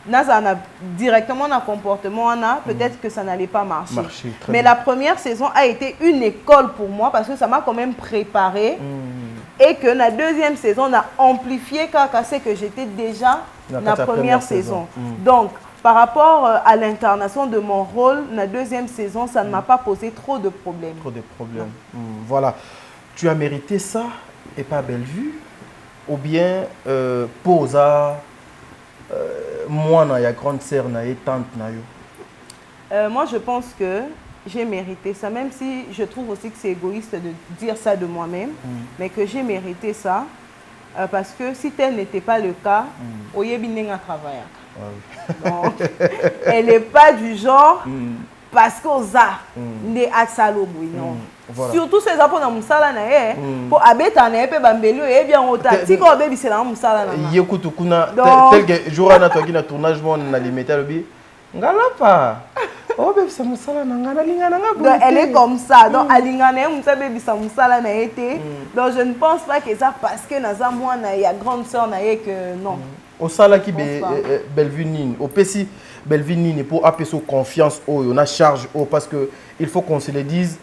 na directement na comportement peut-être que ça n'allait pas marcher. Mais la première saison a été une école pour moi parce que ça m'a quand même préparé et que la deuxième saison on a amplifié car c'est que j'étais déjà la première saison. Donc par rapport à l'incarnation de mon rôle, la deuxième saison, ça ne m'a pas posé trop de problèmes. Trop de problèmes. Voilà. Tu as mérité ça et pas Bellevue? Ou bien, posa, moi, il y a grande sœur, et tante. Moi, je pense que j'ai mérité ça, même si je trouve aussi que c'est égoïste de dire ça de moi-même, mais que j'ai mérité ça, parce que si tel n'était pas le cas, Oyebinenga travaille. Donc, elle n'est pas du genre parce qu'aux arts, non. Voilà. Surtout ces apôtres dans Moussala nae pour abeta nae pe bambelio et bien ota tiko baby c'est dans Moussala na. Yekutu kuna tel que jour na toi qui na tournage mon na limité lobi. Ngala pa. Oh baby c'est Moussala na ngana lingana nga. Donc elle est comme ça. Donc alingana Moussa baby c'est Moussala na été. Donc je ne pense pas que ça parce que naza moi na ya grande sœur na que non. Au sala qui Bellevue Nine, au PC Bellevue Nine pour apaiser confiance on a charge parce que il faut qu'on se le dise.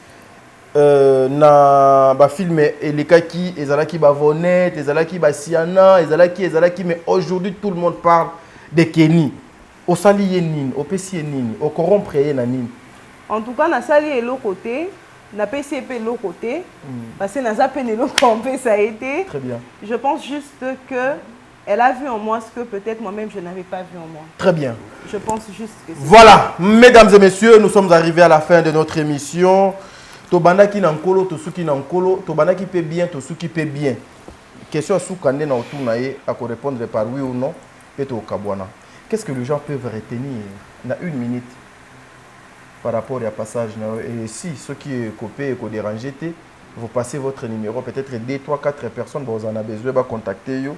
Na ba film et les cas qui ezalaki ba Vonette, ezalaki ba Siana, ezalaki mais aujourd'hui tout le monde parle de Kenny. Au sali Nine, au PC Nine, au corrompre na Nine. En tout cas na sali et l'autre côté, na PCP l'autre côté parce que na zappé l'autre campé ça a été. Très bien. Je pense juste que elle a vu en moi ce que peut-être moi-même je n'avais pas vu en moi. Très bien. Je pense juste que c'est voilà, mesdames et messieurs, nous sommes arrivés à la fin de notre émission. Tobana qui n'encolo, to qui n'encolo, tobana qui paie bien, to qui paie bien. Question à soukane na autour naé à répondre par oui ou non et to kabwana. Qu'est-ce que les gens peuvent retenir dans une minute par rapport à passage et si ceux qui est copé et qui dérangé vous passez votre numéro peut-être 2, 3, 4 personnes vous en avez besoin va contacter yo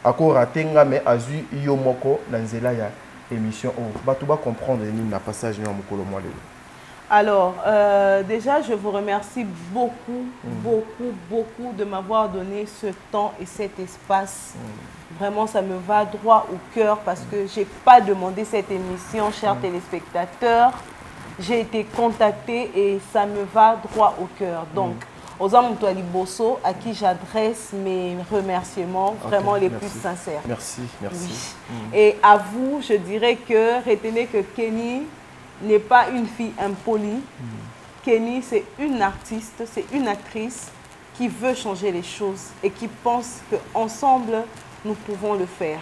ako ratenga mais azu yo moko na nzela ya émission ba tout ba comprendre ni na passage na mokolo moi lelo. Alors, déjà, je vous remercie beaucoup, beaucoup de m'avoir donné ce temps et cet espace. Vraiment, ça me va droit au cœur parce que je n'ai pas demandé cette émission, chers téléspectateurs. J'ai été contactée et ça me va droit au cœur. Donc, aux Amoutoali Bosso, à qui j'adresse mes remerciements vraiment les plus sincères. Merci, merci. Oui. Et à vous, je dirais que retenez que Kenny n'est pas une fille impolie. Kenny, c'est une artiste, c'est une actrice qui veut changer les choses et qui pense qu'ensemble, nous pouvons le faire.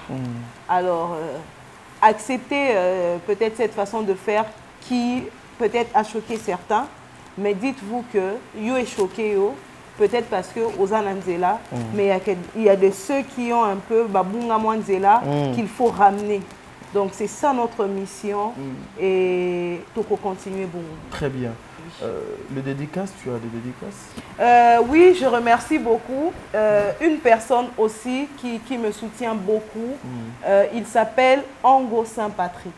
Alors, acceptez peut-être cette façon de faire qui peut-être a choqué certains, mais dites-vous que yo est choqué, yo, peut-être parce que aux Ananzela, mais il y a de ceux qui ont un peu babunga Mwanzela qu'il faut ramener. Donc c'est ça notre mission et tout pour continuer bon. Très bien. Le dédicace, tu as des dédicaces? Oui, je remercie beaucoup. Une personne aussi qui me soutient beaucoup. Il s'appelle Ango Saint-Patrick.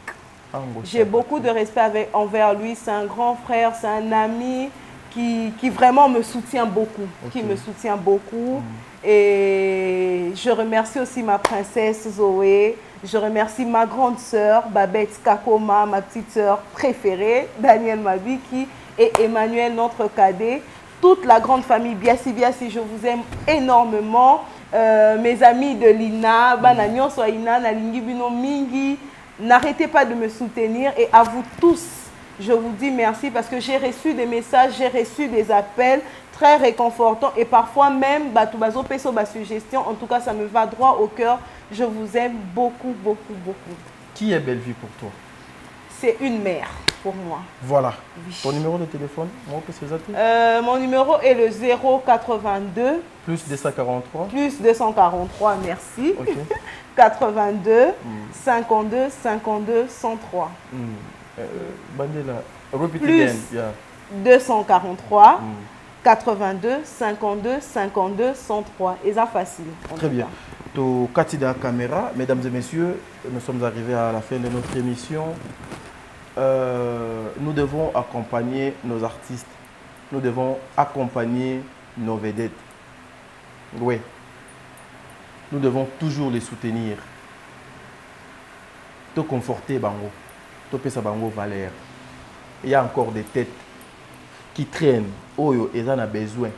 J'ai beaucoup de respect envers lui. C'est un grand frère, c'est un ami qui vraiment me soutient beaucoup. Qui me soutient beaucoup. Et je remercie aussi ma princesse Zoé. Je remercie ma grande sœur, Babette Kakoma, ma petite sœur préférée, Daniel Mabiki et Emmanuel, notre cadet. Toute la grande famille Biasi Biasi, je vous aime énormément. Mes amis de l'INA, Banagnon Soaina, Nalingi Bino Mingi, n'arrêtez pas de me soutenir. Et à vous tous, je vous dis merci parce que j'ai reçu des messages, j'ai reçu des appels très réconfortants et parfois même, Batoubazo Peso, suggestion. En tout cas, ça me va droit au cœur. Je vous aime beaucoup, beaucoup, beaucoup. Qui est Bellevue pour toi? C'est une mère pour moi. Voilà. Oui. Ton numéro de téléphone? Mon numéro est le 082. Plus 243. Plus 243, merci. Okay. 82 52 52 103. Bandela. Repeat Plus again. Yeah. 243 82 52 52 103. Et ça facile. Très bien. Au Katida Caméra, mesdames et messieurs, nous sommes arrivés à la fin de notre émission. Nous devons accompagner nos artistes. Nous devons accompagner nos vedettes. Oui. Nous devons toujours les soutenir. Te conforter, Bango. Te pesa Bango valeur. Il y a encore des têtes qui traînent. Oyo, ils en ont besoin.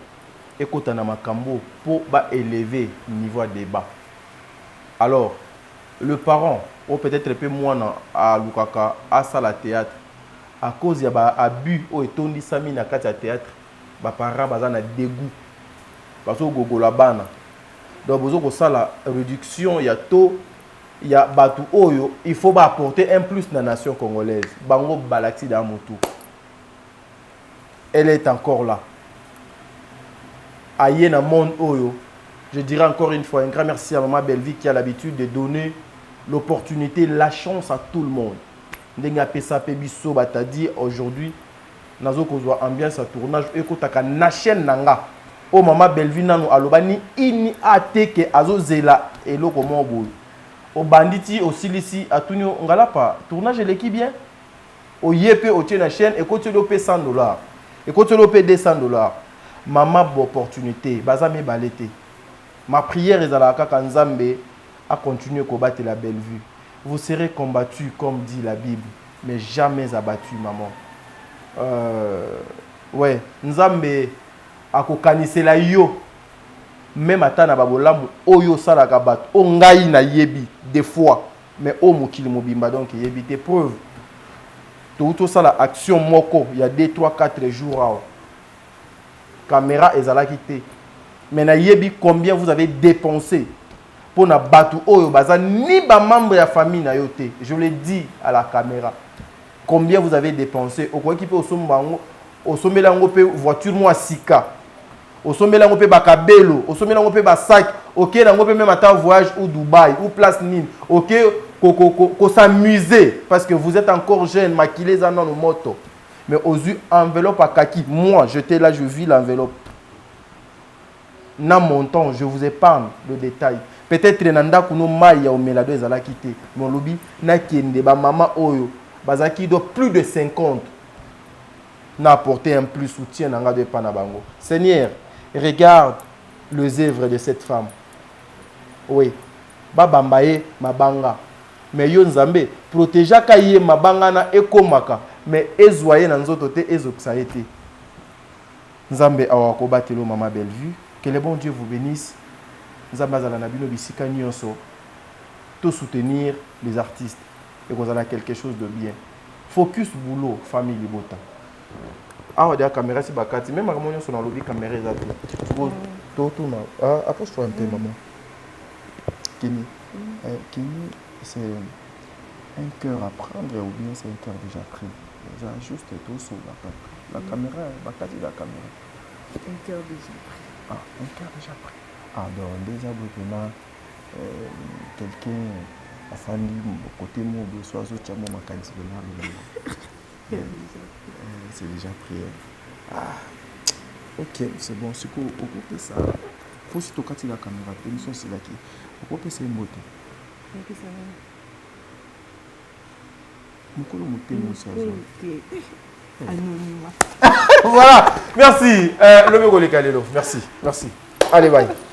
Écoute, on a makambo pour élever le niveau de débat. Alors, le parent, ou peut-être un peu moins à Lukaka, à Sala Théâtre, à cause de l'abus, ou etondi sami na kati théâtre, les parents ont un dégoût. Parce que gogo la bana. Donc, vous avez la réduction, il y a tout, il y a batu oyo, il faut apporter un plus dans la nation congolaise. Bango Balaxi Damotou. Elle est encore là. Aïe dans le monde oyo. Je dirais encore une fois un grand merci à Maman Bellevue qui a l'habitude de donner l'opportunité, la chance à tout le monde. Ndenga Pesa Pebiso t'a dit aujourd'hui, nazo kozwa ambiance à tournage ekotaka na chaîne nanga o mama Bellevue nanu alobani ini ateke azozela eloko mo boy o banditi o silisi atunyo ngalapa tournage eleki bien o yepe o tient na chaîne ekotelo pe $100 ekotelo pe $200 mama bo opportunité bazame balete ma prière ezalaka kaka nzambe a continuer combattre la Bellevue. Vous serez combattu comme dit la Bible, mais jamais abattu, maman. Ouais, nzambe akokanise la yo. Même atana babolamu oyo salaka bat o ngai na yebi des fois, mais o mokili mobimba donc yebi des preuves. Tout ça la action moko il y a 2 3 4 jours. Caméra ezalaki te. Mais na yebi combien vous avez dépensé pour na batu oyo baza ni ba membre ya famille na yote. Je le dis à la caméra. Combien vous avez dépensé au quoi qui peut au sommela ngo pe voiture moi sika. Au sommela ngo pe bakabelo, au sommela ngo pe ba sac. OK, na ngo pe même ata voyage ou Dubaï ou place Nîmes. OK, ko s'amuser parce que vous êtes encore jeune, maquillés dans nos motos. Mais aux yeux enveloppe à kaki. Moi, j'étais là, je vis l'enveloppe. Na montant, je vous épargne le détail. Peut-être nanda kuno mai ya omelado ezala kité. Mon lobby na kende ba mama oyo bazaki do plus de 50. N'a apporté un plus soutien nanga de panabango. Seigneur, regarde les œuvres de cette femme. Oui. Ba bambaye mabanga. Mais yo nzambe protéger kaye mabanga na ekomaka mais ezwaye na nzoto te ezokisa été. Nzambe awako batelo mama Bellevue. Que le bon Dieu vous bénisse. Nous allons tout soutenir les artistes et vous allez quelque chose de bien. Focus boulot, famille Libota. Ah, la caméra, c'est bakati. Même si on a lobby caméra, approche-toi un peu, maman. Kini, c'est un cœur à prendre ou bien c'est un cœur déjà pris. Juste tout sur la caméra, bakati la caméra. Un cœur déjà pris. Ah, un cœur déjà pris. Ah, donc déjà, quelqu'un a fallu côté moi, soit autre chose, c'est déjà pris. Ah, ok, c'est bon. C'est quoi, on ça. Faut se toquer la caméra. L'émission, c'est là qui. On peut c'est une beauté. Voilà, merci. Le Merci. Merci. Allez, bye.